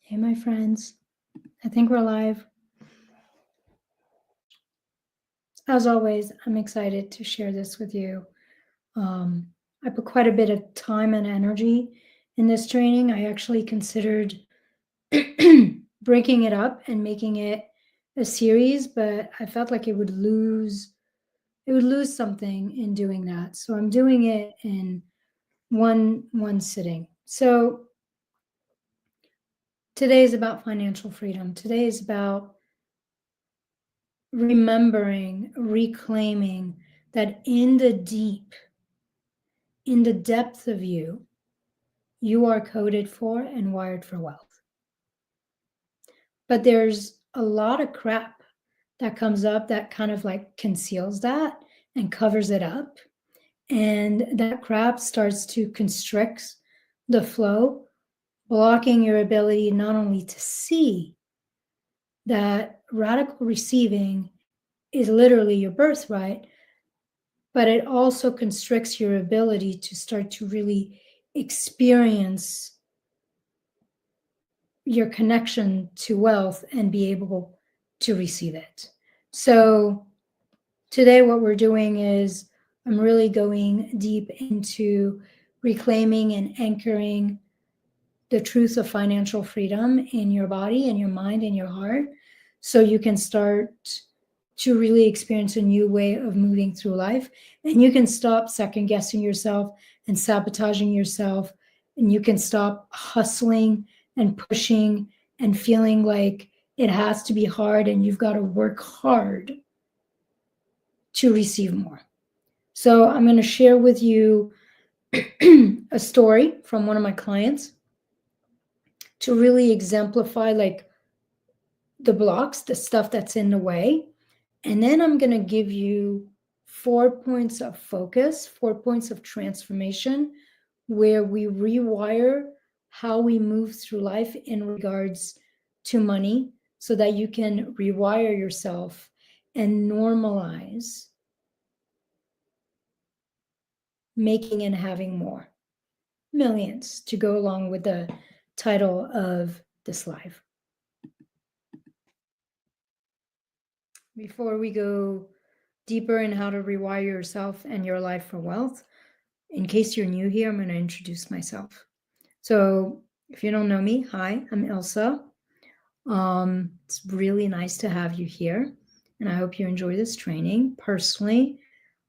Hey, my friends. I think we're live. As always, I'm excited to share this with you. I put quite a bit of time and energy in this training. I actually considered breaking it up and making it a series, but I felt like it would lose something in doing that. So I'm doing it in one sitting. So today is about financial freedom. Today is about remembering, reclaiming that in the depth of you, you are coded for and wired for wealth. But there's a lot of crap that comes up that kind of like conceals that and covers it up. And that crap starts to constrict the flow, blocking your ability not only to see that radical receiving is literally your birthright, but it also constricts your ability to start to really experience your connection to wealth and be able to receive it. So today what we're doing is I'm really going deep into reclaiming and anchoring the truth of financial freedom in your body and your mind and your heart, so you can start to really experience a new way of moving through life. And you can stop second guessing yourself and sabotaging yourself. And you can stop hustling and pushing and feeling like it has to be hard and you've got to work hard to receive more. So I'm going to share with you a story from one of my clients to really exemplify like the blocks, the stuff that's in the way. And then I'm going to give you 4 points of focus, 4 points of transformation, where we rewire how we move through life in regards to money, so that you can rewire yourself and normalize making and having more. Millions, to go along with the title of this live. Before we go deeper in how to rewire yourself and your life for wealth, in case you're new here, I'm going to introduce myself. So if you don't know me, hi, I'm Ilsa. It's really nice to have you here, and I hope you enjoy this training. Personally,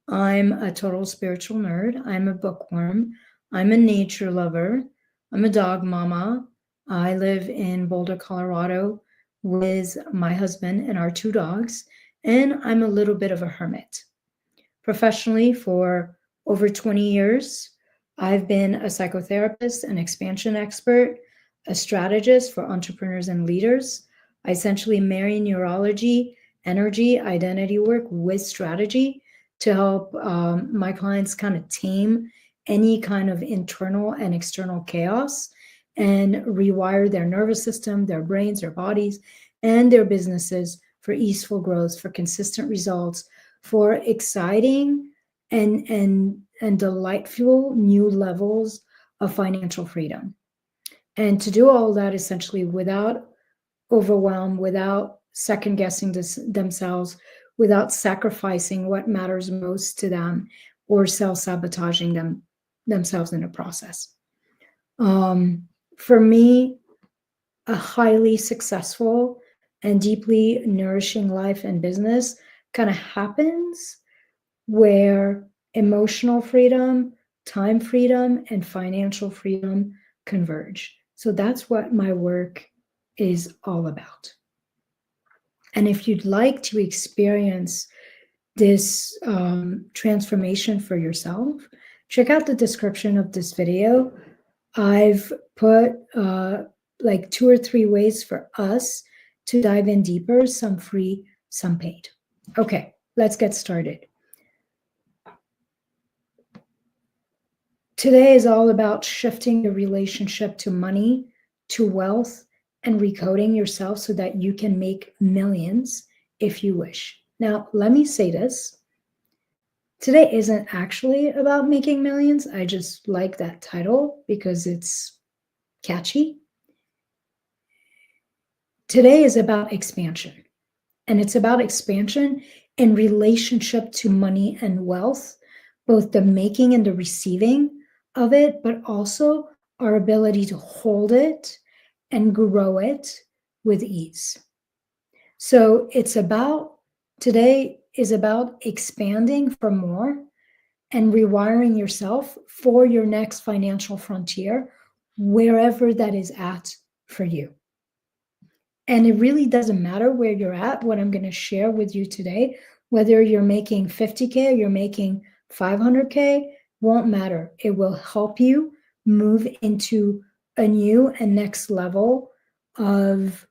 I'm a total spiritual nerd. I'm a bookworm. I'm a nature lover. I'm a dog mama. I live in Boulder, Colorado with my husband and our 2 dogs, and I'm a little bit of a hermit. Professionally, for over 20 years, I've been a psychotherapist, an expansion expert, a strategist for entrepreneurs and leaders. I essentially marry neurology, energy, identity work with strategy to help my clients kind of tame any kind of internal and external chaos and rewire their nervous system, their brains, their bodies, and their businesses for easeful growth, for consistent results, for exciting and delightful new levels of financial freedom. And to do all that essentially without overwhelm, without second guessing themselves, without sacrificing what matters most to them or self-sabotaging themselves in the process. For me, a highly successful and deeply nourishing life and business kind of happens where emotional freedom, time freedom, and financial freedom converge. So that's what my work is all about. And if you'd like to experience this transformation for yourself, check out the description of this video. I've put like 2 or 3 ways for us to dive in deeper, some free, some paid. Okay, let's get started. Today is all about shifting your relationship to money, to wealth, and recoding yourself so that you can make millions if you wish. Now, let me say this. Today isn't actually about making millions. I just like that title because it's catchy. Today is about expansion, and it's about expansion in relationship to money and wealth, both the making and the receiving of it, but also our ability to hold it and grow it with ease. So today is about expanding for more and rewiring yourself for your next financial frontier, wherever that is at for you. And it really doesn't matter where you're at, what I'm going to share with you today, whether you're making 50K or you're making 500K, won't matter. It will help you move into a new and next level of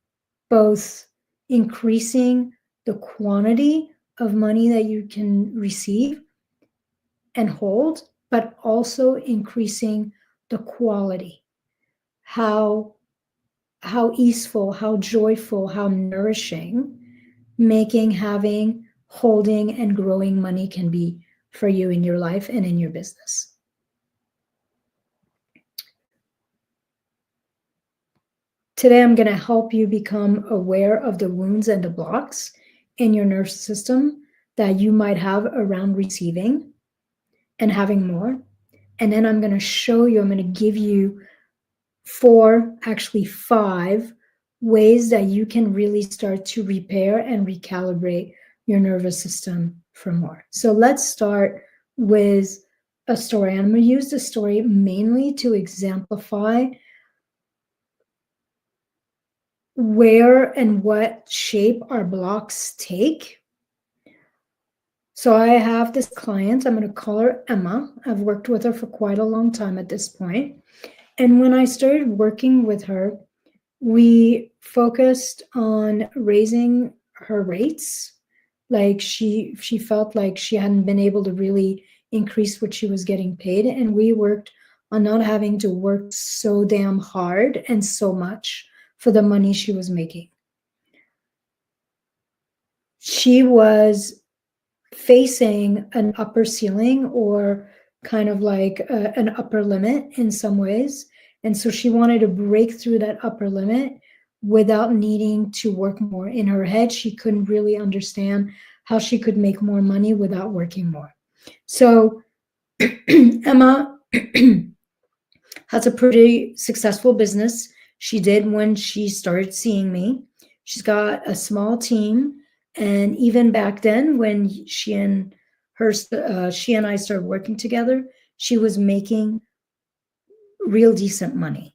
both increasing the quantity of money that you can receive and hold, but also increasing the quality. How easeful, how joyful, how nourishing having, holding, and growing money can be for you in your life and in your business. Today, I'm going to help you become aware of the wounds and the blocks in your nervous system that you might have around receiving and having more. And then I'm going to give you 4, actually 5 ways that you can really start to repair and recalibrate your nervous system for more. So let's start with a story. And I'm going to use the story mainly to exemplify where and what shape our blocks take. So I have this client, I'm going to call her Emma. I've worked with her for quite a long time at this point. And when I started working with her, we focused on raising her rates. Like she felt like she hadn't been able to really increase what she was getting paid. And we worked on not having to work so damn hard and so much for the money she was making. She was facing an upper ceiling, or kind of like an upper limit in some ways. And so she wanted to break through that upper limit without needing to work more. In her head, she couldn't really understand how she could make more money without working more. So Emma has a pretty successful business. She did when she started seeing me. She's got a small team. And even back then, when she and I started working together, she was making real decent money.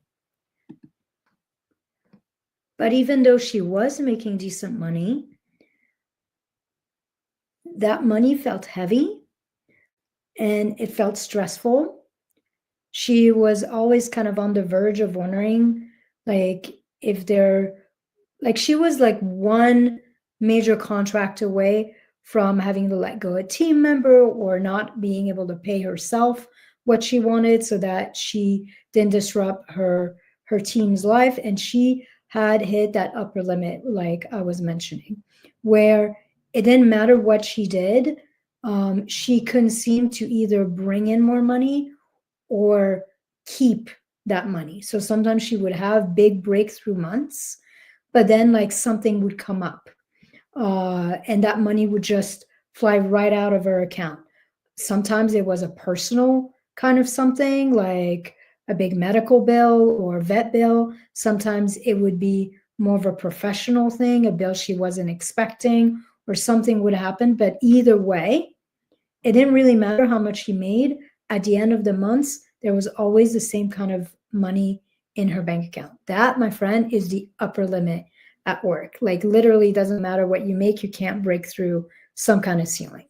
But even though she was making decent money, that money felt heavy and it felt stressful. She was always kind of on the verge of wondering, like, she was like one major contract away from having to let go a team member or not being able to pay herself what she wanted so that she didn't disrupt her team's life. And she had hit that upper limit, like I was mentioning, where it didn't matter what she did. She couldn't seem to either bring in more money or keep that money. So sometimes she would have big breakthrough months, but then like something would come up and that money would just fly right out of her account. Sometimes it was a personal kind of something, like a big medical bill or vet bill. Sometimes it would be more of a professional thing, a bill she wasn't expecting, or something would happen. But either way, it didn't really matter how much she made. At the end of the months, there was always the same kind of money in her bank account. That, my friend, is the upper limit at work. Like literally doesn't matter what you make, you can't break through some kind of ceiling.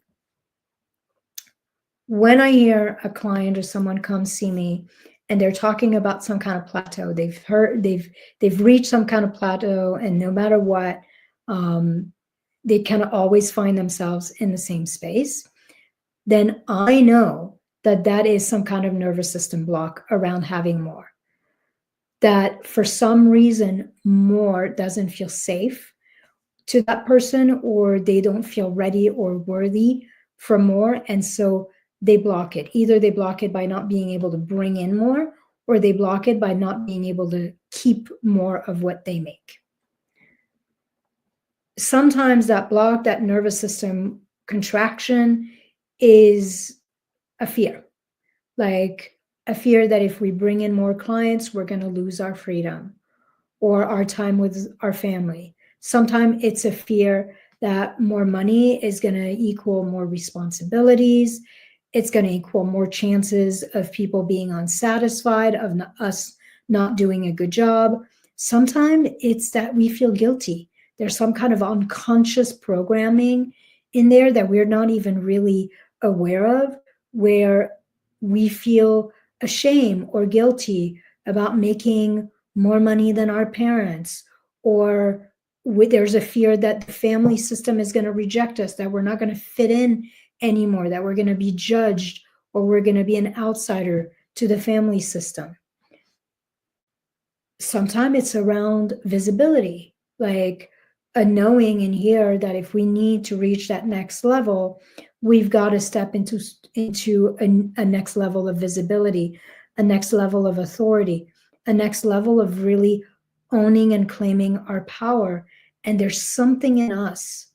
When I hear a client or someone come see me and they're talking about some kind of plateau, they've reached some kind of plateau, and no matter what, they kind of always find themselves in the same space, then I know that that is some kind of nervous system block around having more. That for some reason, more doesn't feel safe to that person, or they don't feel ready or worthy for more. And so they block it. Either they block it by not being able to bring in more, or they block it by not being able to keep more of what they make. sometimes that block, that nervous system contraction, is a fear. Like a fear that if we bring in more clients, we're going to lose our freedom or our time with our family. Sometimes it's a fear that more money is going to equal more responsibilities. It's going to equal more chances of people being unsatisfied, of us not doing a good job. Sometimes it's that we feel guilty. There's some kind of unconscious programming in there that we're not even really aware of, where we feel ashamed or guilty about making more money than our parents, or there's a fear that the family system is going to reject us, that we're not going to fit in anymore, that we're going to be judged, or we're going to be an outsider to the family system. Sometimes it's around visibility, like a knowing in here that if we need to reach that next level, we've got to step into a next level of visibility, a next level of authority, a next level of really owning and claiming our power. And there's something in us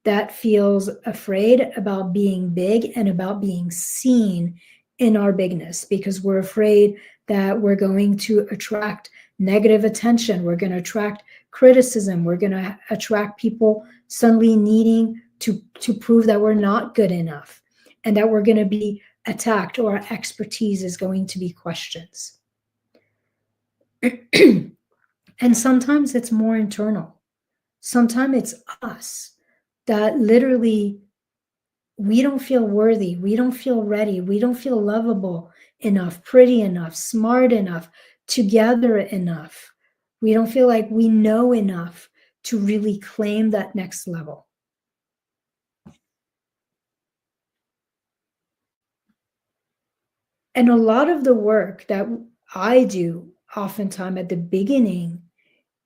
that feels afraid about being big and about being seen in our bigness, because we're afraid that we're going to attract negative attention. We're going to attract criticism. We're going to attract people suddenly needing to prove that we're not good enough, and that we're going to be attacked, or our expertise is going to be questioned. And sometimes it's more internal. Sometimes it's us that literally, we don't feel worthy, we don't feel ready, we don't feel lovable enough, pretty enough, smart enough, together enough. We don't feel like we know enough to really claim that next level. And a lot of the work that I do oftentimes at the beginning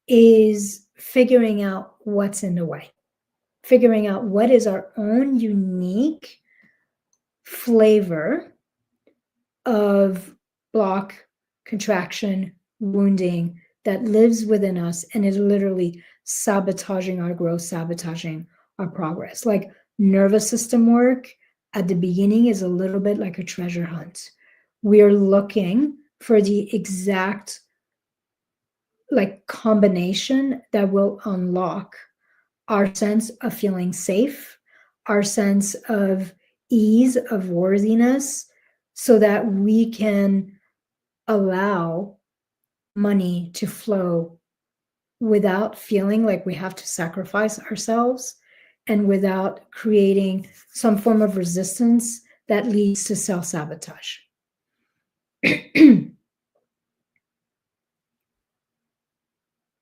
is figuring out what's in the way, figuring out what is our own unique flavor of block, contraction, wounding that lives within us and is literally sabotaging our growth, sabotaging our progress. Like nervous system work at the beginning is a little bit like a treasure hunt. We are looking for the exact combination that will unlock our sense of feeling safe, our sense of ease, of worthiness, so that we can allow money to flow without feeling like we have to sacrifice ourselves, and without creating some form of resistance that leads to self-sabotage.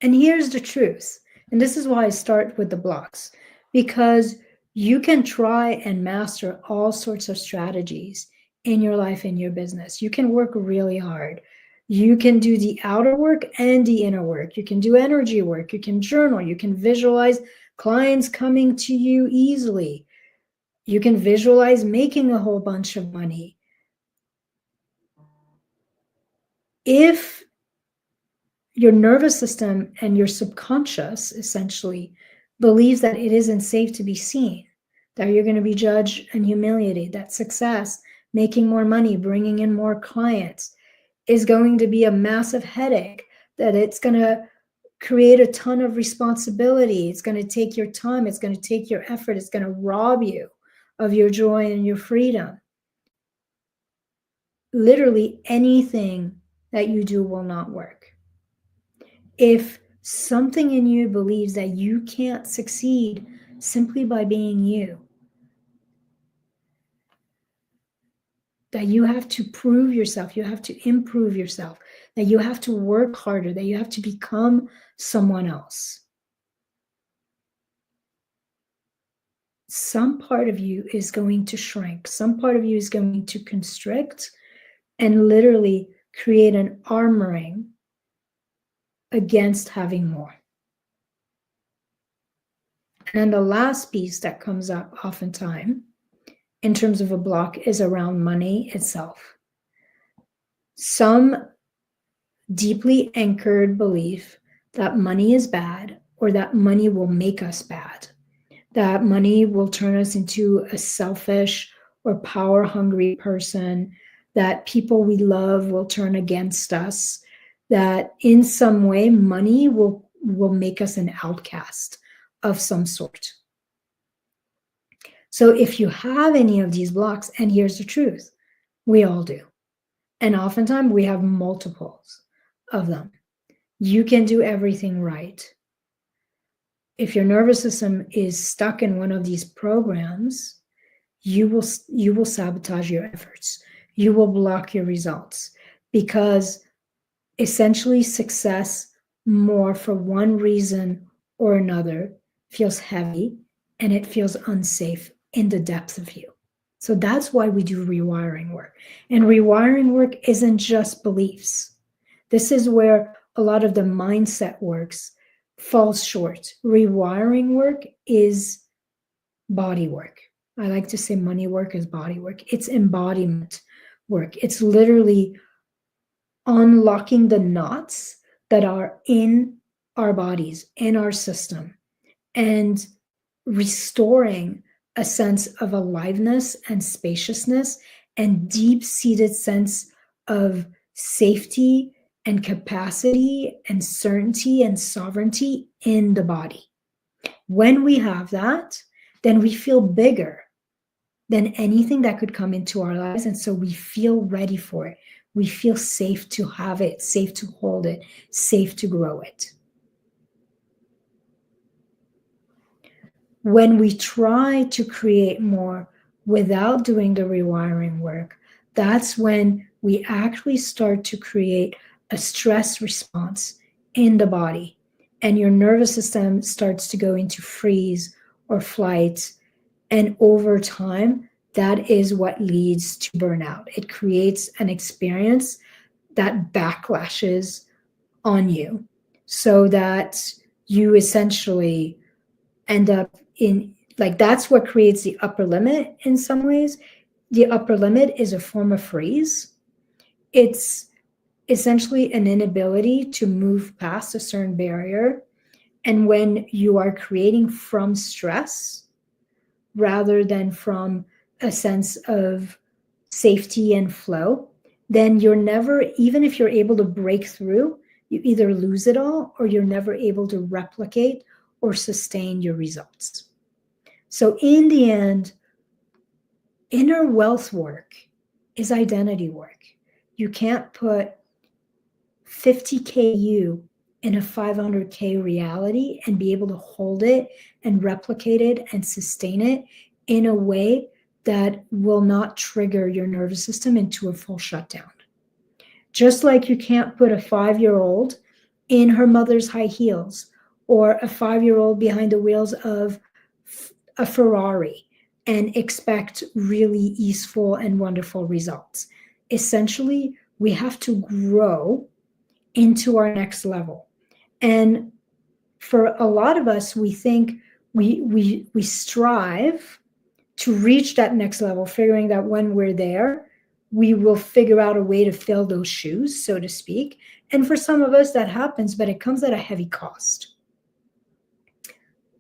And here's the truth. And this is why I start with the blocks, because you can try and master all sorts of strategies in your life, in your business. You can work really hard. You can do the outer work and the inner work. You can do energy work. You can journal. You can visualize clients coming to you easily. You can visualize making a whole bunch of money. If your nervous system and your subconscious essentially believes that it isn't safe to be seen, that you're going to be judged and humiliated, that success, making more money, bringing in more clients is going to be a massive headache, that it's going to create a ton of responsibility, it's going to take your time, it's going to take your effort, it's going to rob you of your joy and your freedom. Literally anything that you do will not work. If something in you believes that you can't succeed simply by being you, that you have to prove yourself, you have to improve yourself, that you have to work harder, that you have to become someone else, some part of you is going to shrink, some part of you is going to constrict and literally create an armoring against having more. And then the last piece that comes up oftentimes in terms of a block is around money itself. Some deeply anchored belief that money is bad, or that money will make us bad, that money will turn us into a selfish or power-hungry person, that people we love will turn against us, that in some way money will make us an outcast of some sort. So if you have any of these blocks, and here's the truth, we all do. And oftentimes we have multiples of them. You can do everything right. If your nervous system is stuck in one of these programs, you will sabotage your efforts. You will block your results, because essentially success, more for one reason or another, feels heavy and it feels unsafe in the depth of you. So that's why we do rewiring work. And rewiring work isn't just beliefs. This is where a lot of the mindset works falls short. Rewiring work is body work. I like to say money work is body work. It's embodiment work. It's literally unlocking the knots that are in our bodies, in our system, and restoring a sense of aliveness and spaciousness and deep-seated sense of safety and capacity and certainty and sovereignty in the body. When we have that, then we feel bigger than anything that could come into our lives. And so we feel ready for it. We feel safe to have it, safe to hold it, safe to grow it. When we try to create more without doing the rewiring work, that's when we actually start to create a stress response in the body. And your nervous system starts to go into freeze or flight. And over time, that is what leads to burnout. It creates an experience that backlashes on you, so that you essentially end up in, like, that's what creates the upper limit in some ways. The upper limit is a form of freeze. It's essentially an inability to move past a certain barrier. And when you are creating from stress rather than from a sense of safety and flow, then you're never, even if you're able to break through, you either lose it all or you're never able to replicate or sustain your results. So in the end, inner wealth work is identity work. You can't put 50K you in a 500K reality and be able to hold it and replicate it and sustain it in a way that will not trigger your nervous system into a full shutdown. Just like you can't put a 5-year-old in her mother's high heels or a 5-year-old behind the wheels of a Ferrari and expect really easeful and wonderful results. Essentially, we have to grow into our next level. And for a lot of us, we think we strive to reach that next level, figuring that when we're there, we will figure out a way to fill those shoes, so to speak. And for some of us, that happens, but it comes at a heavy cost.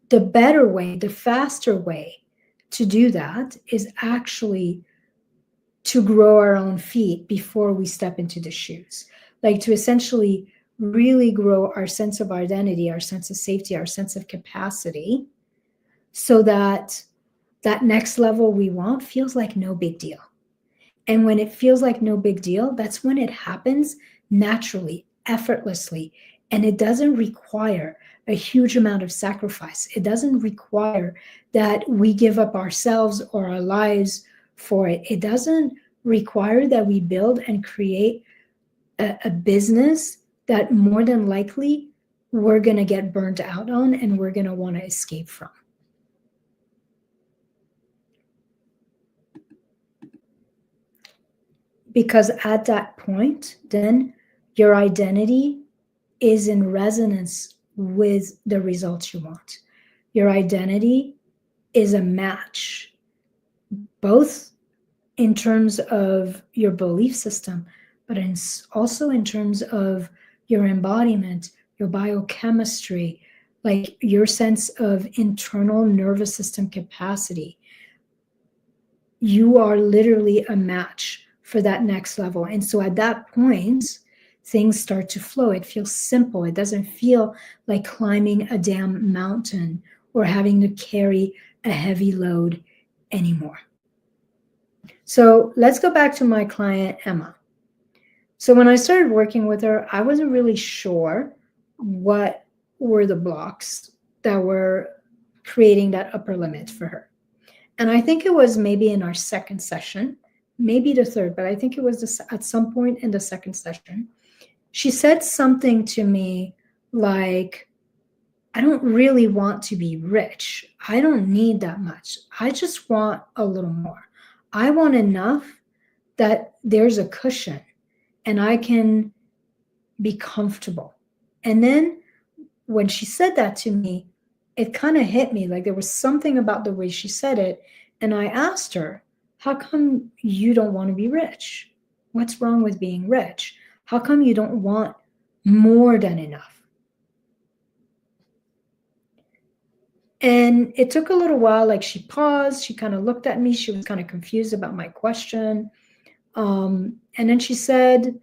The better way, the faster way to do that is actually to grow our own feet before we step into the shoes. Like to essentially really grow our sense of identity, our sense of safety, our sense of capacity, so that that next level we want feels like no big deal. And when it feels like no big deal, that's when it happens naturally, effortlessly, and it doesn't require a huge amount of sacrifice. It doesn't require that we give up ourselves or our lives for it. It doesn't require that we build and create a business that more than likely we're going to get burnt out on and we're going to want to escape from. Because at that point, then your identity is in resonance with the results you want. Your identity is a match, both in terms of your belief system, but also in terms of your embodiment, your biochemistry, like your sense of internal nervous system capacity, you are literally a match for that next level. And so at that point, things start to flow. It feels simple. It doesn't feel like climbing a damn mountain or having to carry a heavy load anymore. So let's go back to my client, Emma. So when I started working with her, I wasn't really sure what were the blocks that were creating that upper limit for her. And I think it was maybe in our second session, maybe the third, but I think it was at some point in the second session. She said something to me like, I don't really want to be rich. I don't need that much. I just want a little more. I want enough that there's a cushion and I can be comfortable. And then when she said that to me, it kind of hit me, like there was something about the way she said it. And I asked her, how come you don't want to be rich? What's wrong with being rich? How come you don't want more than enough? And it took a little while, like she paused, she kind of looked at me, she was kind of confused about my question. And then she said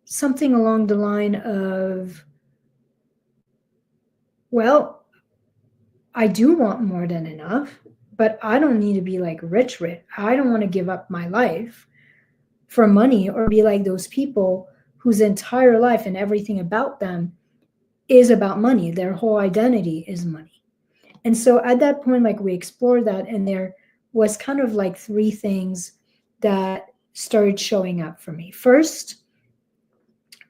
something along the line of, well, I do want more than enough, but I don't need to be like rich. I don't want to give up my life for money or be like those people whose entire life and everything about them is about money. Their whole identity is money. And so at that point, like we explored that, and there was kind of like three things that started showing up for me. First,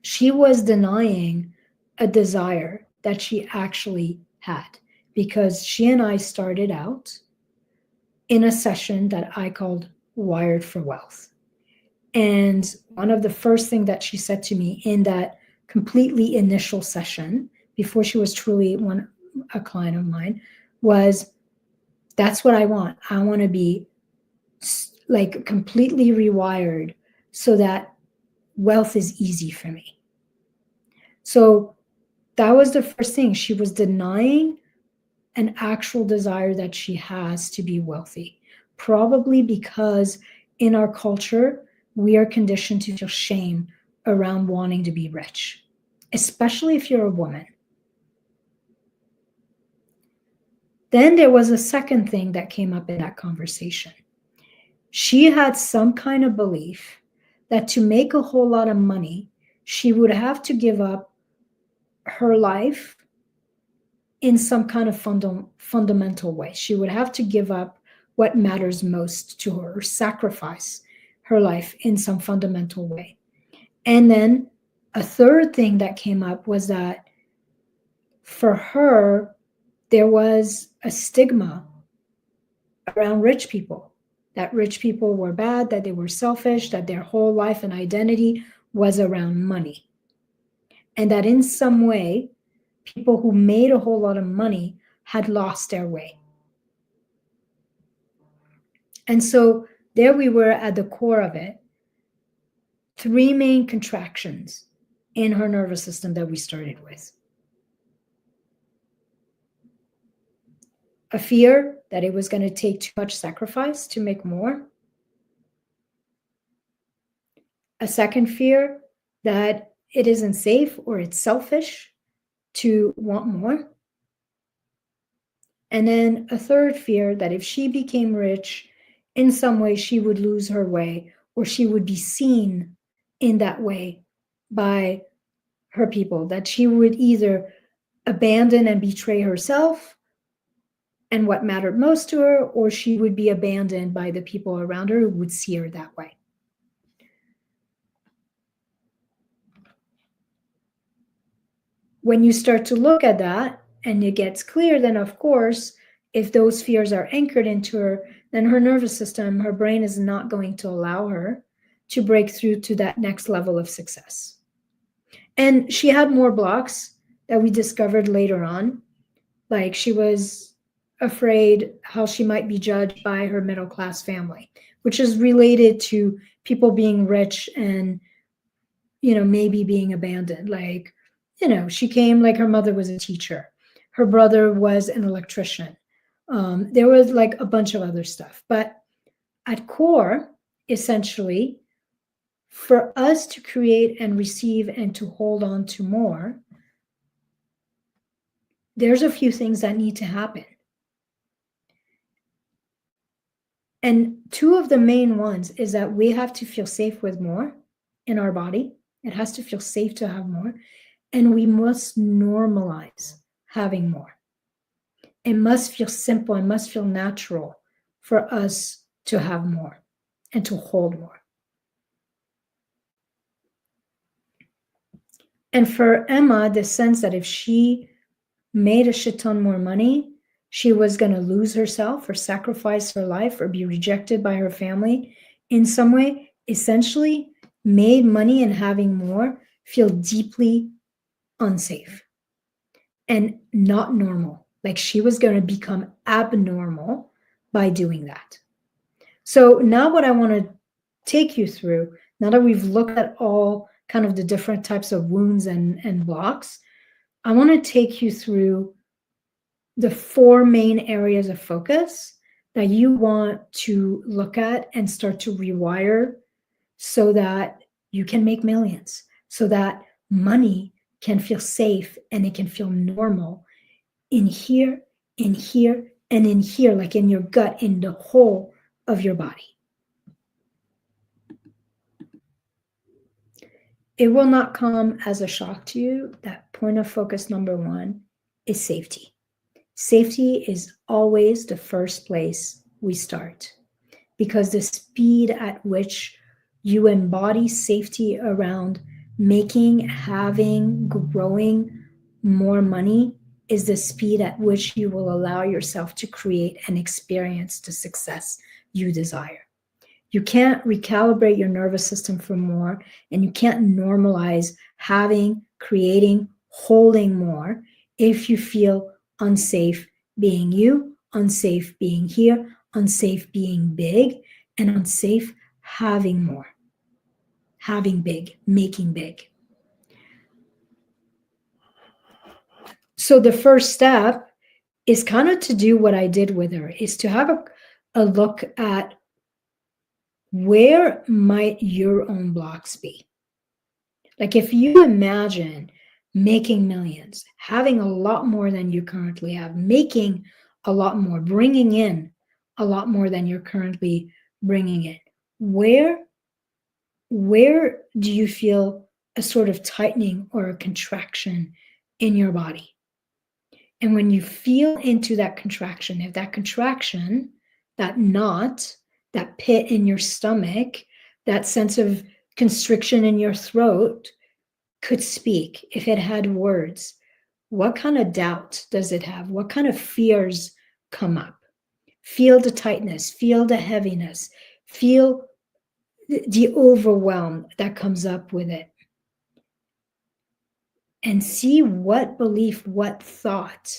she was denying a desire that she actually had, because she and I started out in a session that I called Wired for Wealth. And one of the first things that she said to me in that completely initial session, before she was truly a client of mine, was, that's what I want. I want to be like completely rewired so that wealth is easy for me. So that was the first thing. She was denying an actual desire that she has to be wealthy, probably because in our culture, we are conditioned to feel shame around wanting to be rich, especially if you're a woman. Then there was a second thing that came up in that conversation. She had some kind of belief that to make a whole lot of money, she would have to give up her life in some kind of fundamental way. She would have to give up what matters most to her, or sacrifice her life in some fundamental way. And then a third thing that came up was that for her, there was a stigma around rich people, that rich people were bad, that they were selfish, that their whole life and identity was around money. And that in some way, people who made a whole lot of money had lost their way. And so there we were at the core of it. Three main contractions in her nervous system that we started with. A fear that it was going to take too much sacrifice to make more. A second fear that it isn't safe or it's selfish to want more. And then a third fear that if she became rich, in some way she would lose her way, or she would be seen in that way by her people, that she would either abandon and betray herself and what mattered most to her, or she would be abandoned by the people around her who would see her that way. When you start to look at that and it gets clear, then of course, if those fears are anchored into her, then her nervous system, her brain is not going to allow her to break through to that next level of success. And she had more blocks that we discovered later on. Like she was afraid how she might be judged by her middle-class family, which is related to people being rich and, maybe being abandoned. Like she came like her mother was a teacher. Her brother was an electrician. There was like a bunch of other stuff. But at core, essentially, for us to create and receive and to hold on to more, there's a few things that need to happen. And two of the main ones is that we have to feel safe with more in our body. It has to feel safe to have more. And we must normalize having more. It must feel simple. It must feel natural for us to have more and to hold more. And for Emma, the sense that if she made a shit ton more money, she was going to lose herself or sacrifice her life or be rejected by her family in some way, essentially made money and having more feel deeply unsafe and not normal. Like she was going to become abnormal by doing that. So now what I want to take you through, now that we've looked at all kind of the different types of wounds and blocks, I want to take you through the 4 main areas of focus that you want to look at and start to rewire so that you can make millions, so that money can feel safe and it can feel normal in here, and in here, like in your gut, in the whole of your body. It will not come as a shock to you that point of focus number 1 is safety. Safety is always the first place we start, because the speed at which you embody safety around making, having, growing more money is the speed at which you will allow yourself to create and experience the success you desire. You can't recalibrate your nervous system for more, and you can't normalize having, creating, holding more if you feel unsafe being you, unsafe being here, unsafe being big, and unsafe having more, having big, making big. So the first step is kind of to do what I did with her, is to have a look at where might your own blocks be. Like if you imagine making millions, having a lot more than you currently have, making a lot more, bringing in a lot more than you're currently bringing in, where do you feel a sort of tightening or a contraction in your body? And when you feel into that contraction, if that contraction, that knot, that pit in your stomach, that sense of constriction in your throat could speak, if it had words, what kind of doubt does it have? What kind of fears come up? Feel the tightness, feel the heaviness, feel the overwhelm that comes up with it. And see what belief, what thought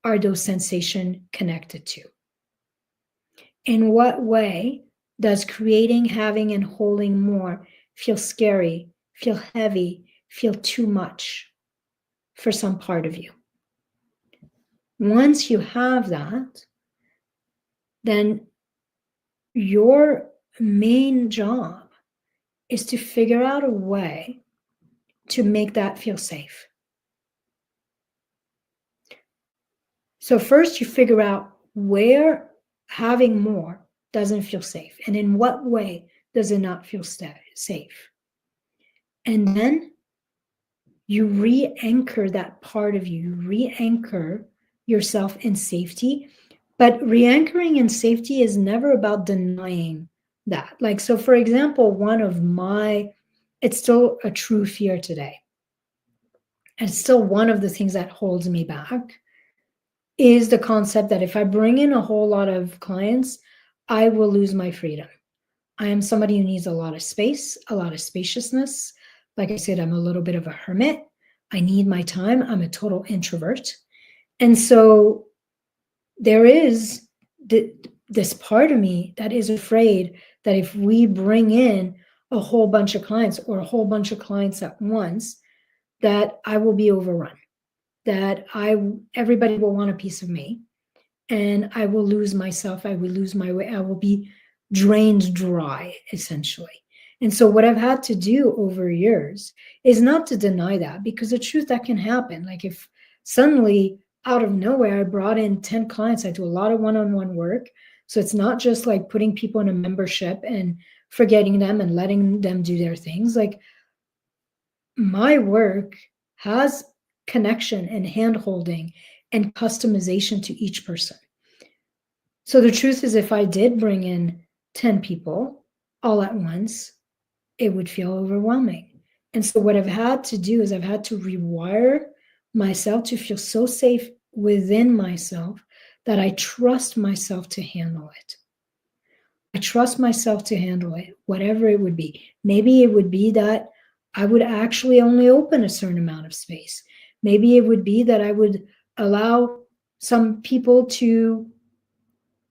are those sensations connected to? In what way does creating, having, and holding more feel scary, feel heavy, feel too much for some part of you? Once you have that, then your main job is to figure out a way to make that feel safe. So first you figure out where having more doesn't feel safe, and in what way does it not feel safe. And then you re-anchor that part of you, re-anchor yourself in safety. But re-anchoring in safety is never about denying that. Like, so for example, it's still a true fear today. And it's still one of the things that holds me back is the concept that if I bring in a whole lot of clients, I will lose my freedom. I am somebody who needs a lot of space, a lot of spaciousness. Like I said, I'm a little bit of a hermit. I need my time. I'm a total introvert. And so there is this part of me that is afraid that if we bring in a whole bunch of clients or a whole bunch of clients at once, that I will be overrun, that everybody will want a piece of me, and I will lose myself, I will lose my way, I will be drained dry, essentially. And so what I've had to do over years is not to deny that, because the truth, that can happen. Like if suddenly out of nowhere I brought in 10 clients, I do a lot of one-on-one work. So it's not just like putting people in a membership and forgetting them and letting them do their things. Like my work has connection and hand-holding and customization to each person. So the truth is, if I did bring in 10 people all at once, it would feel overwhelming. And so what I've had to do is I've had to rewire myself to feel so safe within myself that I trust myself to handle it. I trust myself to handle it, whatever it would be. Maybe it would be that I would actually only open a certain amount of space. Maybe it would be that I would allow some people to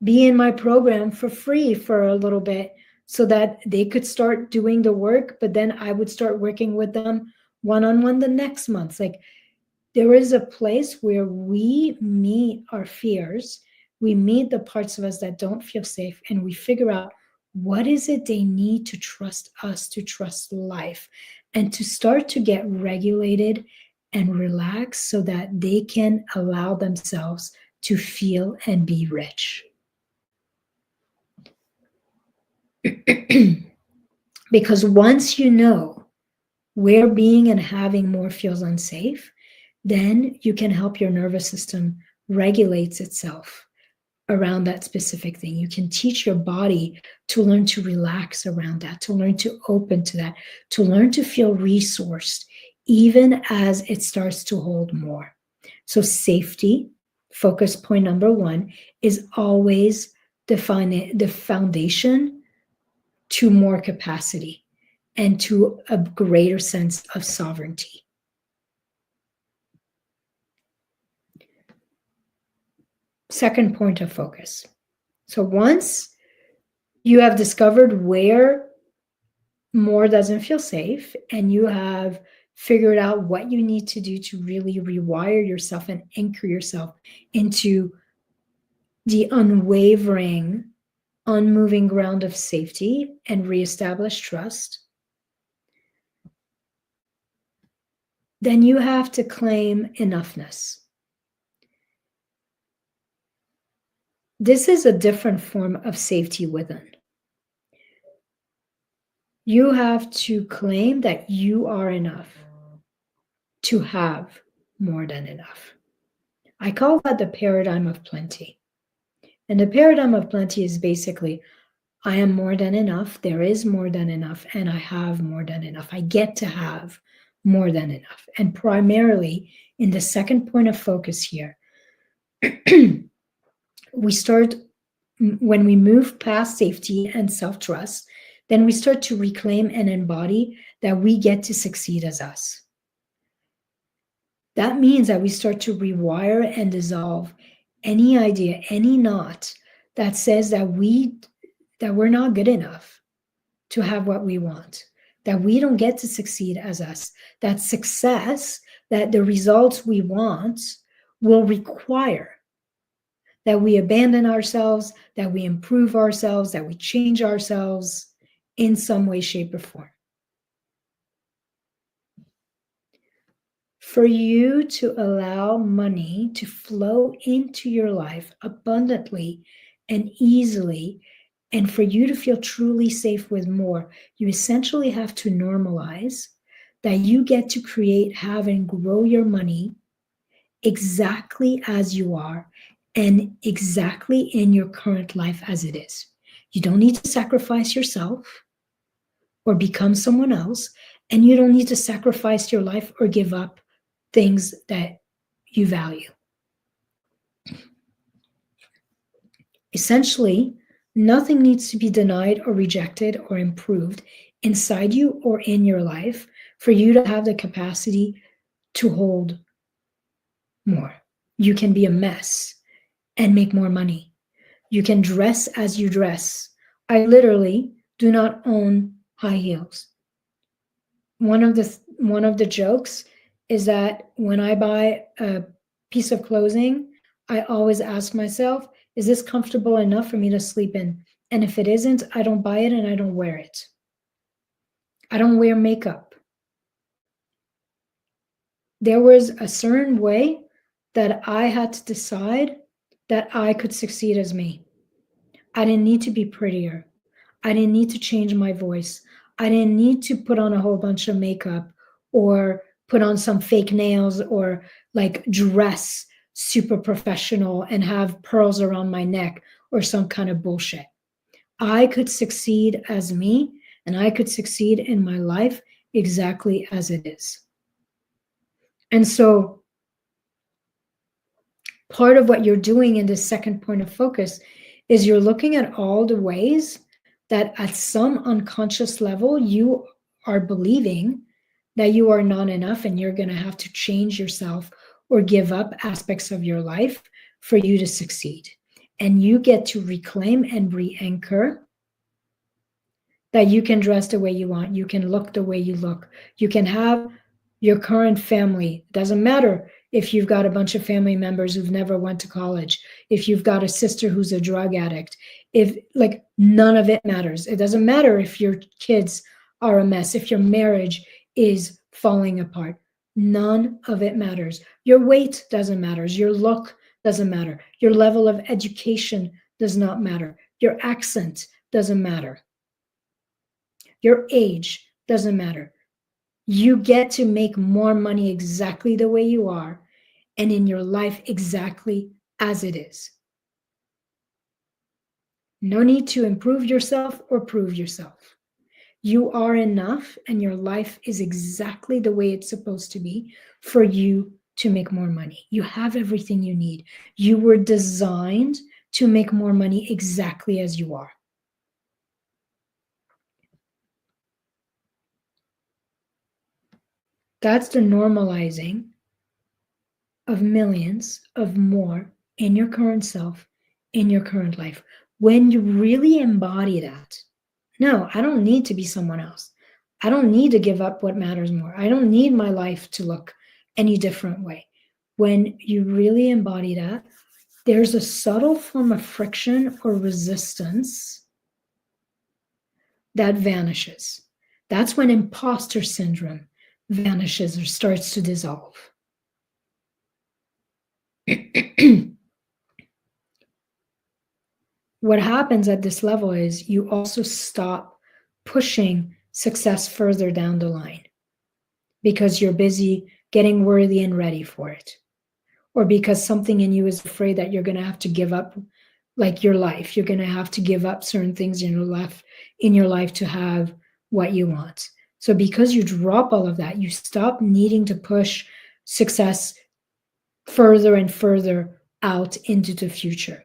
be in my program for free for a little bit so that they could start doing the work, but then I would start working with them one-on-one the next month. Like there is a place where we meet our fears, we meet the parts of us that don't feel safe, and we figure out what is it they need to trust us, to trust life, and to start to get regulated and relax so that they can allow themselves to feel and be rich. Because once you know where being and having more feels unsafe, then you can help your nervous system regulate itself around that specific thing. You can teach your body to learn to relax around that, to learn to open to that, to learn to feel resourced, even as it starts to hold more. So safety, focus point number one, is always the foundation to more capacity and to a greater sense of sovereignty. Second point of focus. So once you have discovered where more doesn't feel safe and you have figured out what you need to do to really rewire yourself and anchor yourself into the unwavering, unmoving ground of safety and reestablish trust, then you have to claim enoughness. This is a different form of safety within. You have to claim that you are enough to have more than enough. I call that the paradigm of plenty. And the paradigm of plenty is basically, I am more than enough, there is more than enough, and I have more than enough. I get to have more than enough. And primarily, in the second point of focus here, we start, when we move past safety and self-trust, then we start to reclaim and embody that we get to succeed as us. That means that we start to rewire and dissolve any idea, any knot that says that we're not good enough to have what we want, that we don't get to succeed as us, that success, that the results we want will require that we abandon ourselves, that we improve ourselves, that we change ourselves in some way, shape, or form. For you to allow money to flow into your life abundantly and easily, and for you to feel truly safe with more, you essentially have to normalize that you get to create, have, and grow your money exactly as you are and exactly in your current life as it is. You don't need to sacrifice yourself or become someone else, and you don't need to sacrifice your life or give up things that you value. Essentially, nothing needs to be denied or rejected or improved inside you or in your life for you to have the capacity to hold more. You can be a mess and make more money. You can dress as you dress. I literally do not own high heels. One of the jokes is that when I buy a piece of clothing, I always ask myself, is this comfortable enough for me to sleep in? And if it isn't, I don't buy it and I don't wear it. I don't wear makeup. There was a certain way that I had to decide that I could succeed as me. I didn't need to be prettier. I didn't need to change my voice. I didn't need to put on a whole bunch of makeup or put on some fake nails or like dress super professional and have pearls around my neck or some kind of bullshit. I could succeed as me and I could succeed in my life exactly as it is. And so part of what you're doing in this second point of focus is you're looking at all the ways that at some unconscious level you are believing that you are not enough and you're going to have to change yourself or give up aspects of your life for you to succeed. And you get to reclaim and re-anchor that you can dress the way you want, you can look the way you look, you can have your current family. It doesn't matter if you've got a bunch of family members who've never went to college, if you've got a sister who's a drug addict, if like none of it matters. It doesn't matter if your kids are a mess, if your marriage is falling apart. None of it matters. Your weight doesn't matter. Your look doesn't matter. Your level of education does not matter. Your accent doesn't matter. Your age doesn't matter. You get to make more money exactly the way you are and in your life exactly as it is. No need to improve yourself or prove yourself. You are enough and your life is exactly the way it's supposed to be for you to make more money. You have everything you need. You were designed to make more money exactly as you are. That's the normalizing of millions of more in your current self, in your current life. When you really embody that, no, I don't need to be someone else. I don't need to give up what matters more. I don't need my life to look any different way. When you really embody that, there's a subtle form of friction or resistance that vanishes. That's when imposter syndrome vanishes or starts to dissolve. What happens at this level is you also stop pushing success further down the line because you're busy getting worthy and ready for it, or because something in you is afraid that you're going to have to give up like your life. You're going to have to give up certain things in your life to have what you want. So because you drop all of that, you stop needing to push success further and further out into the future.